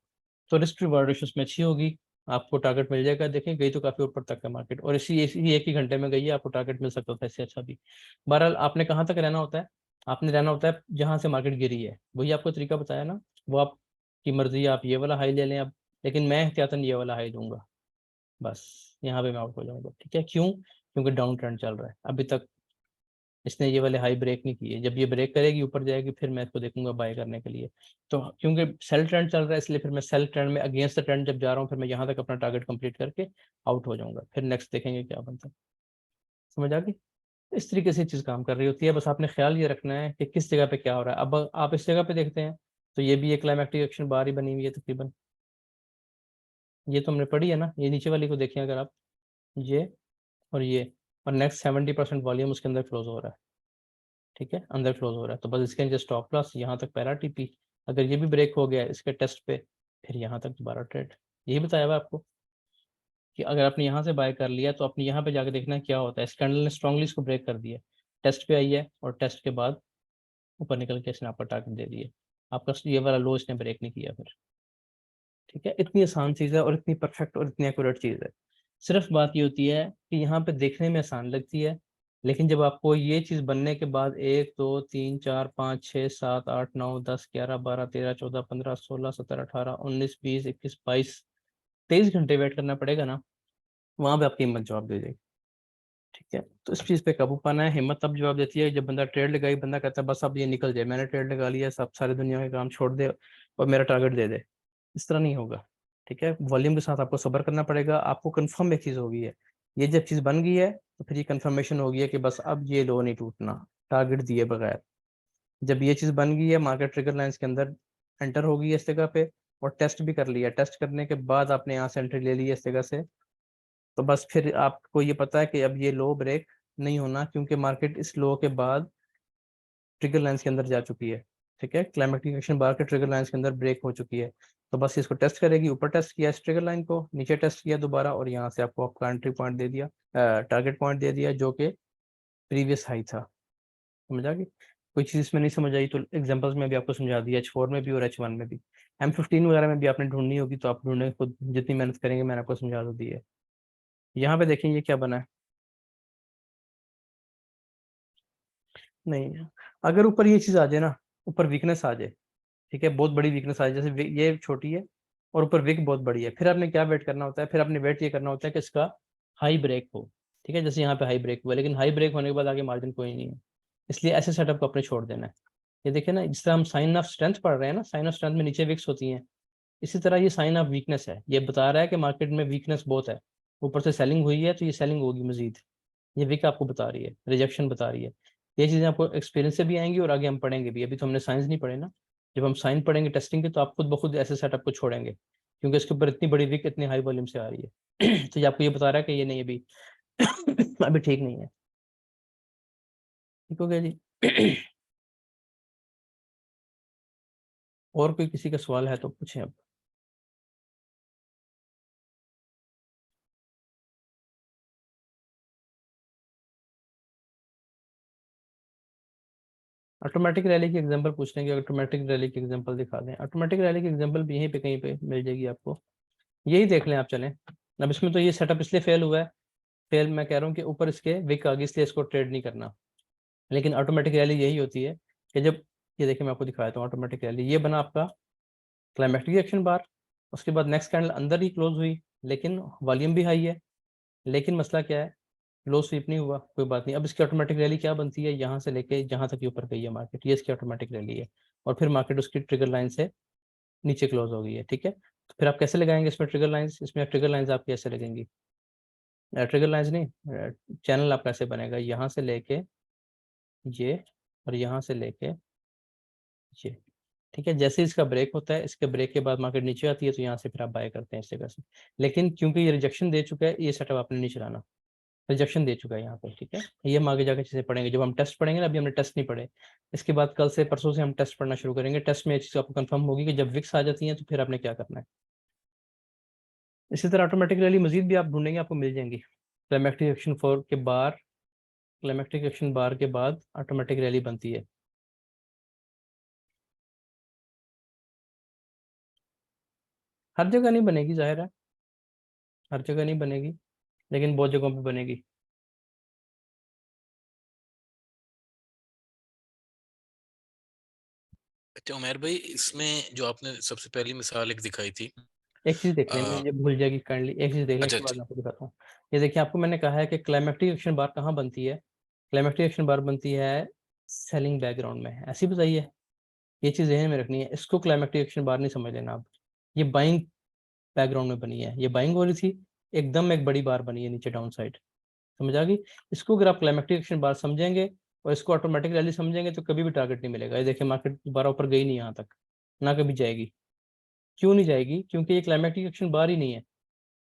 तो रिस्क रिवार्ड रेशो इसमें अच्छी होगी, आपको टारगेट मिल जाएगा। देखें गई तो काफी ऊपर तक है मार्केट, और इसी एक ही घंटे में गई है, आपको टारगेट मिल सकता था इससे अच्छा भी। बहरहाल आपने कहाँ तक रहना होता है, आपने रहना होता है जहाँ से मार्केट गिरी है, वही आपको तरीका बताया ना, वो आपकी मर्जी है, आप ये वाला हाई ले लें अब, लेकिन मैं एहतियातन ये वाला हाई दूंगा, बस यहाँ पे मैं आउट हो जाऊंगा। ठीक है, क्यों, क्योंकि डाउन ट्रेंड चल रहा है, अभी तक इसने ये वाले हाई ब्रेक नहीं किए, जब ये ब्रेक करेगी ऊपर जाएगी फिर मैं इसको देखूंगा बाय करने के लिए। तो क्योंकि सेल ट्रेंड चल रहा है इसलिए फिर मैं सेल ट्रेंड में अगेंस्ट द ट्रेंड जब जा रहा हूँ, फिर मैं यहाँ तक अपना टारगेट कंप्लीट करके आउट हो जाऊंगा, फिर नेक्स्ट देखेंगे क्या बनता है। समझ आ गई, इस तरीके से चीज़ काम कर रही होती है, बस आपने ख्याल ये रखना है कि किस जगह पे क्या हो रहा है। अब आप इस जगह पे देखते हैं तो ये भी एक क्लाइमेक्टिक एक्शन बार ही बनी हुई है तकरीबन, ये तो हमने पढ़ी है ना, ये नीचे वाली को देखें अगर आप, ये और ये, और नेक्स्ट 70% वॉल्यूम उसके अंदर क्लोज हो रहा है। ठीक है, अंदर क्लोज हो रहा है, तो बस इसके नीचे स्टॉप लॉस, यहाँ तक पैरा टीपी, अगर ये भी ब्रेक हो गया इसके टेस्ट पे, फिर यहाँ तक दोबारा ट्रेड। यही बताया हुआ आपको कि अगर आपने यहाँ से बाय कर लिया तो अपने यहाँ पे जाके देखना है क्या होता है। इस कैंडल ने स्ट्रांगली इसको ब्रेक कर दिया, टेस्ट पे आई है, और टेस्ट के बाद ऊपर निकल के इसने आपका टारगेट दे दिया, आपका ये वाला लो इसने ब्रेक नहीं किया फिर। ठीक है, इतनी आसान चीज़ है और इतनी परफेक्ट और इतनी एक्यूरेट चीज़ है। सिर्फ बात ये होती है कि यहाँ पे देखने में आसान लगती है, लेकिन जब आपको ये चीज़ बनने के बाद 1 2 3 4 5 6 7 8 9 10 11 12 13 14 15 16 17 18 19 20 21 22 23 घंटे वेट करना पड़ेगा ना, वहाँ पे आपकी हिम्मत जवाब दे देगी। ठीक है, तो इस चीज़ पे काबू पाना है। हिम्मत तब जवाब देती है जब बंदा ट्रेड लगाई, बंदा कहता है बस अब ये निकल जाए, मैंने ट्रेड लगा लिया, सब सारी दुनिया के काम छोड़ दे और मेरा टारगेट दे दे, इस तरह नहीं होगा। ठीक है, वॉल्यूम के साथ आपको सब्र करना पड़ेगा, आपको कंफर्म एक चीज़ होगी है, ये जब चीज़ बन गई है तो फिर ये कंफर्मेशन हो गई है कि बस अब ये लो नहीं टूटना टारगेट दिए बगैर। जब ये चीज़ बन गई है, मार्केट ट्रिगर लाइंस के अंदर एंटर हो गई है इस जगह पे, और टेस्ट भी कर लिया, टेस्ट करने के बाद आपने यहाँ से एंट्री ले ली है इस जगह से, तो बस फिर आपको ये पता है कि अब ये लो ब्रेक नहीं होना, क्योंकि मार्केट इस लो के बाद ट्रिगर लाइंस के अंदर जा चुकी है। ठीक है, क्लाइमेटिक एक्शन बार के ट्रिगर लाइंस के अंदर ब्रेक हो चुकी है, तो बस इसको टेस्ट करेगी, ऊपर टेस्ट किया इस ट्रिगर लाइन को, नीचे टेस्ट किया दोबारा, और यहाँ से आपको आपका एंट्री पॉइंट दे दिया, टारगेट पॉइंट दे दिया जो कि प्रीवियस हाई था। समझ आ गई, कोई चीज़ इसमें नहीं समझ आई तो एग्जांपल्स में भी आपको समझा दिया, H4 में भी और H1 में भी। M15 वगैरह में भी आपने ढूंढनी होगी तो आप ढूंढने खुद जितनी मेहनत करेंगे मैंने आपको समझा तो दी है। यहाँ पे देखें ये क्या बना है, नहीं, अगर ऊपर ये चीज़ आ जाए ना, ऊपर वीकनेस आ जाए, ठीक है, बहुत बड़ी वीकनेस आ जाए, जैसे ये छोटी है और ऊपर विक बहुत बड़ी है, फिर आपने क्या वेट करना होता है, फिर आपने वेट ये करना होता है कि इसका हाई ब्रेक हो, ठीक है, जैसे यहाँ पे हाई ब्रेक हुआ, लेकिन हाई ब्रेक होने के बाद आगे मार्जिन कोई नहीं है, इसलिए ऐसे सेटअप को अपने छोड़ देना है। ये देखिए ना, जिस तरह हम साइन ऑफ स्ट्रेंथ पढ़ रहे हैं ना, साइन ऑफ स्ट्रेंथ में नीचे विक्स होती हैं, इसी तरह ये साइन ऑफ वीकनेस है, ये बता रहा है कि मार्केट में वीकनेस बहुत है, ऊपर से सेलिंग हुई है तो ये सेलिंग होगी मजीद, ये विक आपको बता रही है, रिजेक्शन बता रही है। ये चीज़ें आपको एक्सपीरियंस से भी आएंगी और आगे हम पढ़ेंगे भी, अभी तो हमने साइंस नहीं पढ़े ना, जब हम साइन पढ़ेंगे टेस्टिंग के तो आप खुद ब खुद ऐसे सेटअप को छोड़ेंगे, क्योंकि इसके ऊपर इतनी बड़ी विक इतनी हाई वॉल्यूम से आ रही है तो ये आपको ये बता रहा है कि ये नहीं अभी अभी ठीक नहीं है। ठीक हो गया जी और कोई किसी का सवाल है तो पूछें अब। ऑटोमेटिक रैली की एग्जांपल पूछ लेंगे, ऑटोमेटिक रैली की एग्जांपल दिखा दें, ऑटोमेटिक रैली की एग्जांपल भी यहीं पे कहीं पे मिल जाएगी आपको, यही देख लें आप चलें। अब इसमें तो ये सेटअप इसलिए फेल हुआ है, फेल मैं कह रहा हूँ कि ऊपर इसके विक आ गई इसलिए इसको ट्रेड नहीं करना, लेकिन ऑटोमेटिक रैली यही होती है कि जब ये देखिए मैं आपको दिखाता हूँ, ऑटोमेटिक रैली ये बना आपका क्लाइमेक्टिक एक्शन बार, उसके बाद नेक्स्ट कैंडल अंदर ही क्लोज हुई, लेकिन वॉल्यूम भी हाई है, लेकिन मसला क्या है, लो स्वीप नहीं हुआ, कोई बात नहीं। अब इसकी ऑटोमेटिक रैली क्या बनती है, यहाँ से लेके जहाँ तक ऊपर गई है मार्केट, ये इसकी ऑटोमेटिक रैली है, और फिर मार्केट उसकी ट्रिगर लाइन से नीचे क्लोज हो गई है, ठीक है। तो फिर आप कैसे लगाएंगे इसमें ट्रिगर लाइंस, इसमें ट्रिगर लाइंस आपकी कैसे लगेंगी, ट्रिगर लाइंस नहीं, चैनल आपका कैसे बनेगा, यहाँ से लेके ये और यहाँ से लेके ये, ठीक है। जैसे इसका ब्रेक होता है, इसके ब्रेक के बाद मार्केट नीचे आती है तो यहाँ से फिर आप बाय करते हैं इस जगह से, लेकिन क्योंकि ये रिजेक्शन दे चुका है, ये सेटअप आपने नहीं चलाना, रिजेक्शन दे चुका है यहाँ पे, ठीक है। ये हम आगे जाकर चीज़ें पढ़ेंगे, जब हम टेस्ट पढ़ेंगे ना, अभी हमने टेस्ट नहीं पढ़े, इसके बाद कल से परसों से हम टेस्ट पढ़ना शुरू करेंगे। टेस्ट में ये चीज़ आपको कंफर्म होगी कि जब विक्स आ जाती हैं तो फिर आपने क्या करना है। इसी तरह ऑटोमेटिक रैली मजीद भी आप ढूंढेंगे, आपको मिल जाएंगी। क्लाइमेक्टिक एक्शन 4 के बार, क्लाइमेक्टिक एक्शन बार के बाद ऑटोमेटिक रैली बनती है। हर जगह नहीं बनेगी, जाहिर है हर जगह नहीं बनेगी, लेकिन बहुत जगहों पे बनेगी। अच्छा उमेर भाई, इसमें जो आपने सबसे पहली मिसाल एक दिखाई थी, एक चीज देख लेंगे, ये भूल जाएगी काइंडली, एक चीज देख लें, अच्छा इसके बाद अच्छा, मैं आपको दिखाता हूँ। ये देखिए, आपको मैंने कहा है कि क्लाइमेक्टिक एक्शन बार कहाँ बनती है, क्लाइमेक्टिक एक्शन बार बनती है सेलिंग बैकग्राउंड में, ऐसी बताइए, ये चीज ध्यान में रखनी है, इसको क्लाइमेक्टिक एक्शन बार नहीं समझ लेना आप, ये बाइंग बैकग्राउंड में बनी है, ये बाइंग हो रही थी, एकदम एक बड़ी बार बनी है नीचे डाउन साइड, समझ आ गई। इसको अगर आप क्लाइमेक्टिक एक्शन बार समझेंगे और इसको ऑटोमेटिक रैली समझेंगे तो कभी भी टारगेट नहीं मिलेगा। ये देखिए, मार्केट दोबारा ऊपर गई नहीं यहाँ तक, ना कभी जाएगी। क्यों नहीं जाएगी, क्योंकि ये क्लाइमेक्टिक एक्शन बार ही नहीं है,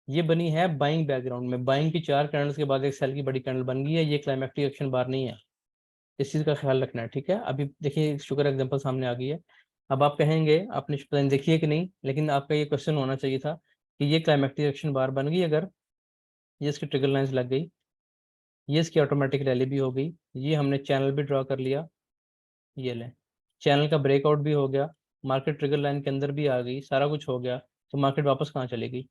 ये बनी है बाइंग बैकग्राउंड में, बाइंग की 4 कैंडल्स के बाद एक सेल की बड़ी कैंडल बन गई है, ये क्लाइमेक्टिक एक्शन बार नहीं है, इस चीज़ का ख्याल रखना है, ठीक है। अभी देखिए शुगर एग्जांपल सामने आ गई है, अब आप कहेंगे आपने पता नहीं देखी है कि नहीं, लेकिन आपका ये क्वेश्चन होना चाहिए था कि ये क्लाइमेक्टिक एक्शन बार बन गई अगर, ये इसकी ट्रिगर लाइंस लग गई, ये इसकी ऑटोमेटिक रैली भी हो गई, ये हमने चैनल भी ड्रॉ कर लिया, ये लें, चैनल का ब्रेकआउट भी हो गया, मार्केट ट्रिगर लाइन के अंदर भी आ गई, सारा कुछ हो गया, तो मार्केट वापस कहाँ चलेगी,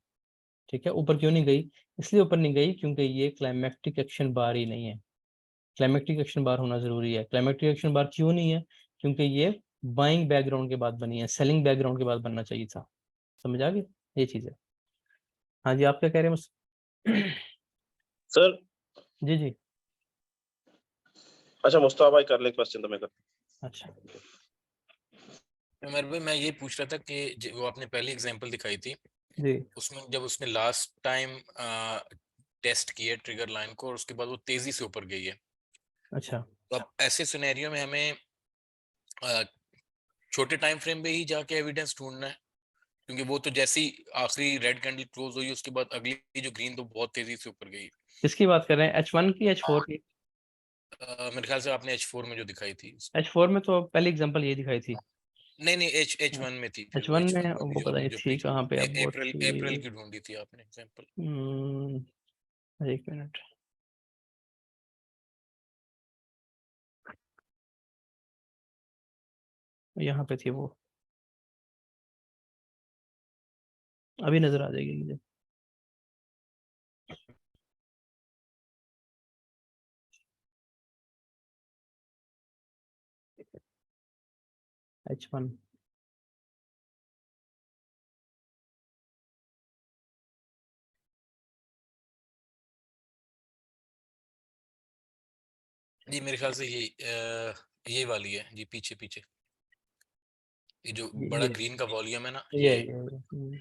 ठीक है, ऊपर क्यों नहीं गई, इसलिए ऊपर नहीं गई क्योंकि ये क्लाइमेक्टिक एक्शन बार ही नहीं है, क्लाइमेक्टिक एक्शन बार होना जरूरी है। क्लाइमेक्टिक एक्शन बार क्यों नहीं है, क्योंकि ये बाइंग बैकग्राउंड के बाद बनी है, सेलिंग बैकग्राउंड के बाद बनना चाहिए था, समझ आ गई, ये चीज़ है। हाँ जी, आप क्या कह रहे हैं सर। जी जी, अच्छा मुस्तफा भाई कर ले क्वेश्चन तो मैं करता अच्छा उमेर भाई मैं ये पूछ रहा था कि वो आपने पहली एग्जांपल दिखाई थी, जी, उसमें जब उसने लास्ट टाइम टेस्ट किया ट्रिगर लाइन को और उसके बाद वो तेजी से ऊपर गई है, अच्छा तो अब ऐसे सिनेरियो में हमें अ, छोटे टाइम फ्रेम में ही जाके एविडेंस ढूंढना है, क्योंकि वो तो जैसी आखिरी रेड कैंडल क्लोज हुई उसके बाद अगली जो ग्रीन तो बहुत तेजी से ऊपर गई। किसकी बात कर रहे हैं, H1 की H4 की? मेरे ख्याल से आपने H4 में जो दिखाई थी, H4 में तो पहली एग्जांपल ये दिखाई थी, नहीं नहीं H1 में थी, फिर वो H1 में H1 में वो भी जो पता नहीं जो थी कहाँ पे, अब वो अप्रैल थी, की ढूंढी थी आपने एग्जांपल। एक मिनट, यहाँ पे थी वो, अभी नजर आ जाएगी मुझे। H1 जी मेरे ख्याल से ये वाली है जी, पीछे पीछे ये जो बड़ा ये ग्रीन का वॉल्यूम है ना, ये ये हम्म।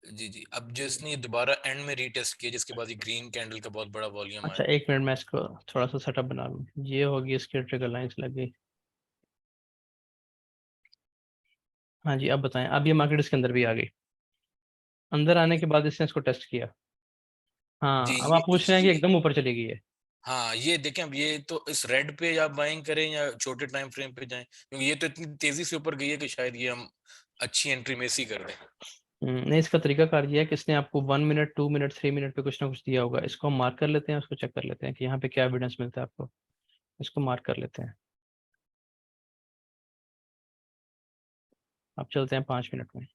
जी जी। अब जिसने दोबारा एंड में रीटेस्ट किया, जिसके बाद ये ग्रीन कैंडल का बहुत बड़ा वॉल्यूम अच्छा आया। एक मिनट, मैं इसको थोड़ा सा सेटअप बना लूँ। ये होगी इसकी ट्रिगर लाइंस लग गई। हाँ जी, अब बताएं। अब ये मार्केट इसके अंदर भी आ गई। अंदर आने के बाद इसने इसको टेस्ट किया। हाँ, जी अब आप पूछ रहे हैं कि ये एकदम ऊपर चली गई है। हाँ ये देखें, अब ये तो इस रेड पे आप बाइंग करें या छोटे टाइम फ्रेम पे जाएं, क्योंकि ये तो इतनी तेजी से ऊपर गई है कि शायद ये हम अच्छी एंट्री में ही कर दें। नहीं, इसका तरीकाकार ये है कि इसने आपको 1 मिनट 2 मिनट 3 मिनट पे कुछ ना कुछ दिया होगा। इसको हम मार्क कर लेते हैं, उसको चेक कर लेते हैं कि यहाँ पे क्या एविडेंस मिलता है आपको। इसको मार्क कर लेते हैं। अब चलते हैं 5 मिनट में।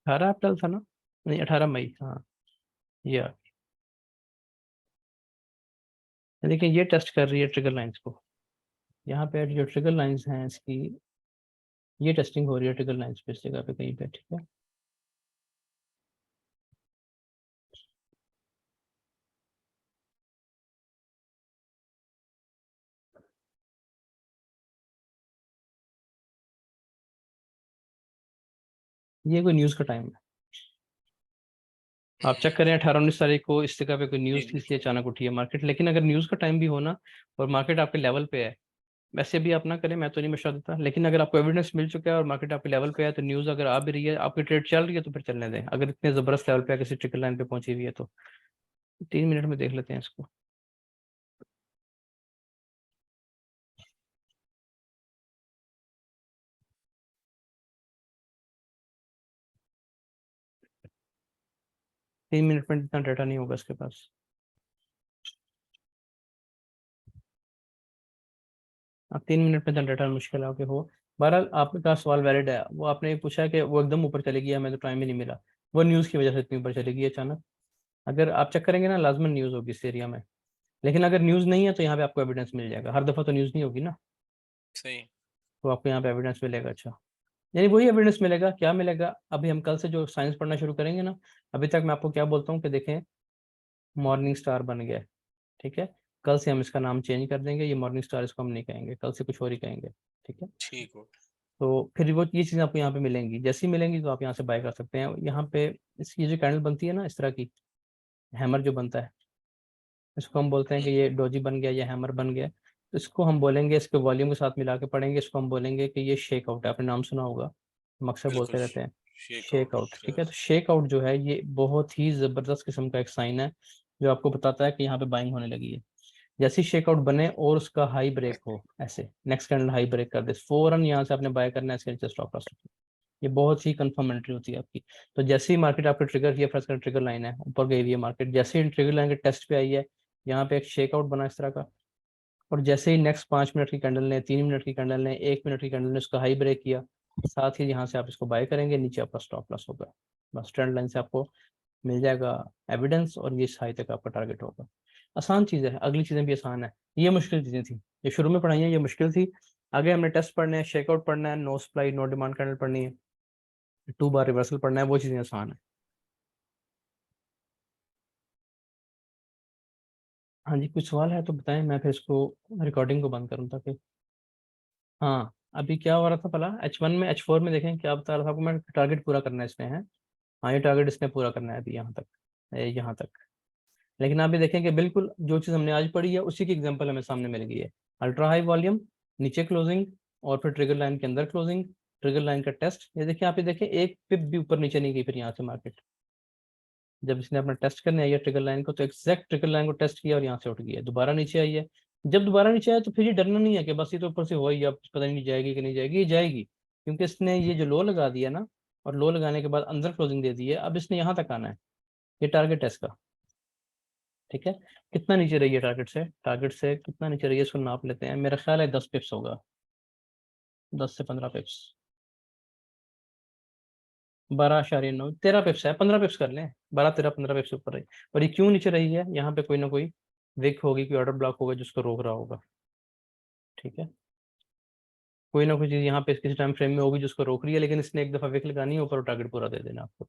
अठारह अप्रैल था ना? नहीं, 18 मई। हाँ, ये देखिए, ये टेस्ट कर रही है ट्रिगर लाइंस को। यहाँ पे जो ट्रिगर लाइंस हैं इसकी, ये टेस्टिंग हो रही है ट्रिगर लाइंस पे इस जगह पे कहीं पे, ठीक है। ये कोई न्यूज़ का टाइम है। आप चेक करें 18-19 तारीख को इस जगह पे कोई जी न्यूज़ थी, जी इसलिए अचानक उठी है मार्केट। लेकिन अगर न्यूज़ का टाइम भी हो ना और मार्केट आपके लेवल पे है, वैसे भी आप ना करें, मैं तो नहीं मशवरा देता, लेकिन अगर आपको एविडेंस मिल चुका है और मार्केट आपके लेवल पे है, तो न्यूज़ अगर आ भी रही है, आपकी ट्रेड चल रही है, तो फिर चलने दें। अगर इतने ज़बरदस्त लेवल पे किसी ट्रिकल लाइन पे पहुंची हुई है तो 3 मिनट में देख लेते हैं इसको। तीन मिनट में इतना डाटा नहीं होगा इसके पास। अब 3 मिनट में जनरेटर मुश्किल है कि हो। बहरहाल आपका सवाल वैलिड है। वो आपने पूछा कि वो एकदम ऊपर चली गई, हमें तो टाइम ही नहीं मिला। वो न्यूज़ की वजह से इतनी ऊपर चली गई अचानक। अगर आप चेक करेंगे ना, लाजमन न्यूज़ होगी इस एरिया में। लेकिन अगर न्यूज़ नहीं है तो यहाँ पे आपको एविडेंस मिल जाएगा। हर दफ़ा तो न्यूज़ नहीं होगी ना, सही। तो आपको यहाँ पे एविडेंस मिलेगा। अच्छा, यानी वही एविडेंस मिलेगा। क्या मिलेगा? अभी हम कल से जो साइंस पढ़ना शुरू करेंगे ना, अभी तक मैं आपको क्या बोलता हूँ कि देखें, मॉर्निंग स्टार बन गया है, ठीक है। कल से हम इसका नाम चेंज कर देंगे। ये मॉर्निंग स्टार इसको हम नहीं कहेंगे, कल से कुछ और ही कहेंगे, ठीक है। ठीक हो। तो फिर वो ये चीज़ें आपको यहाँ पे मिलेंगी। जैसी मिलेंगी तो आप यहाँ से बाय कर सकते हैं। यहाँ पे इसकी जो कैंडल बनती है ना इस तरह की, हैमर जो बनता है, इसको हम बोलते हैं कि ये डोजी बन गया या हैमर बन गया। तो इसको हम बोलेंगे, इसके वॉल्यूम के साथ मिला के पढ़ेंगे, इसको हम बोलेंगे कि ये शेक आउट है। आपने नाम सुना होगा, हम अक्सर बिल्कुल बोलते रहते हैं शेक शेक आउट। आउट, ठीक है। तो शेक आउट जो है ये बहुत ही ज़बरदस्त किस्म का एक साइन है, जो आपको बताता है कि यहाँ पे बाइंग होने लगी है। जैसे ही शेकआउट बने और उसका हाई ब्रेक हो, ऐसे नेक्स्ट कैंडल हाई ब्रेक कर दे, फौरन यहाँ से आपने बाय करना है, इसके नीचे स्टॉप लॉस। ये बहुत ही कंफर्म एंट्री होती है आपकी। तो जैसे ही मार्केट आपको ट्रिगर किया, फर्स्ट ट्रिगर लाइन है, ऊपर गई हुई है मार्केट, जैसे ही ट्रिगर लाइन के टेस्ट पे आई है, यहाँ पे एक शेकआउट बना इस तरह का। और जैसे ही नेक्स्ट 5 मिनट की कैंडल ने, 3 मिनट की कैंडल ने, 1 मिनट की कैंडल ने उसका हाई ब्रेक किया, साथ ही यहाँ से आप इसको बाय करेंगे, नीचे आपका स्टॉप लॉस होगा। बस ट्रेंड लाइन से आपको मिल जाएगा एविडेंस, और ये हाई तक आपका टारगेट होगा। आसान चीज़ है, अगली चीज़ें भी आसान है। ये मुश्किल चीज़ें थी, ये शुरू में पढ़ाई है, ये मुश्किल थी। आगे हमने टेस्ट पढ़ने हैं, शेकआउट पढ़ना है, no supply no demand candle पढ़नी है, 2 बार रिवर्सल पढ़ना है, वो चीज़ें आसान है। हाँ जी, कुछ सवाल है तो बताएं, मैं फिर इसको रिकॉर्डिंग को बंद करूँ ताकि। हाँ, अभी क्या हो रहा था भला, H1 में H4 में देखें क्या बता रहा था आपको मैं, टारगेट पूरा करना है इसने है। हाँ, ये टारगेट इसने पूरा करना है अभी यहाँ तक, यहाँ तक। लेकिन आप भी देखें कि बिल्कुल जो चीज़ हमने आज पढ़ी है उसी की एग्जांपल हमें सामने मिल गई है। अल्ट्रा हाई वॉल्यूम, नीचे क्लोजिंग, और फिर ट्रिगर लाइन के अंदर क्लोजिंग, ट्रिगर लाइन का टेस्ट। ये देखिए, आप ये देखें, एक पिप भी ऊपर नीचे नहीं गई फिर यहाँ से मार्केट। जब इसने अपना टेस्ट करने आई है ट्रिगर लाइन को, तो एग्जैक्ट ट्रिगर लाइन को टेस्ट किया और यहाँ से उठ गई है, दोबारा नीचे आई है। जब दोबारा नीचे आया तो फिर ये डरना नहीं है कि बस ये तो ऊपर से हो ही, अब पता नहीं जाएगी कि नहीं जाएगी। ये जाएगी, क्योंकि इसने ये जो लो लगा दिया ना, और लो लगाने के बाद अंदर क्लोजिंग दे दी है, अब इसने यहाँ तक आना है। ये टारगेट है इसका। ठीक है, कितना नीचे रही है टारगेट से कितना नीचे रही है इसको नाप लेते हैं। मेरा ख्याल है 10 पिप्स होगा, 10 से 15 पिप्स, 12.9 13 पिप्स है, 15 पिप्स कर लें, 12 13 15 पिप्स ऊपर रही। और ये क्यों नीचे रही है, यहाँ पे कोई ना कोई विक होगी, कोई ऑर्डर ब्लॉक होगा जिसको रोक रहा होगा। ठीक है, कोई ना कोई चीज यहाँ पे किसी टाइम फ्रेम में होगी जिसको रोक रही है, लेकिन इसने एक दफा विक लगानी है ऊपर, टारगेट पूरा दे देना आपको।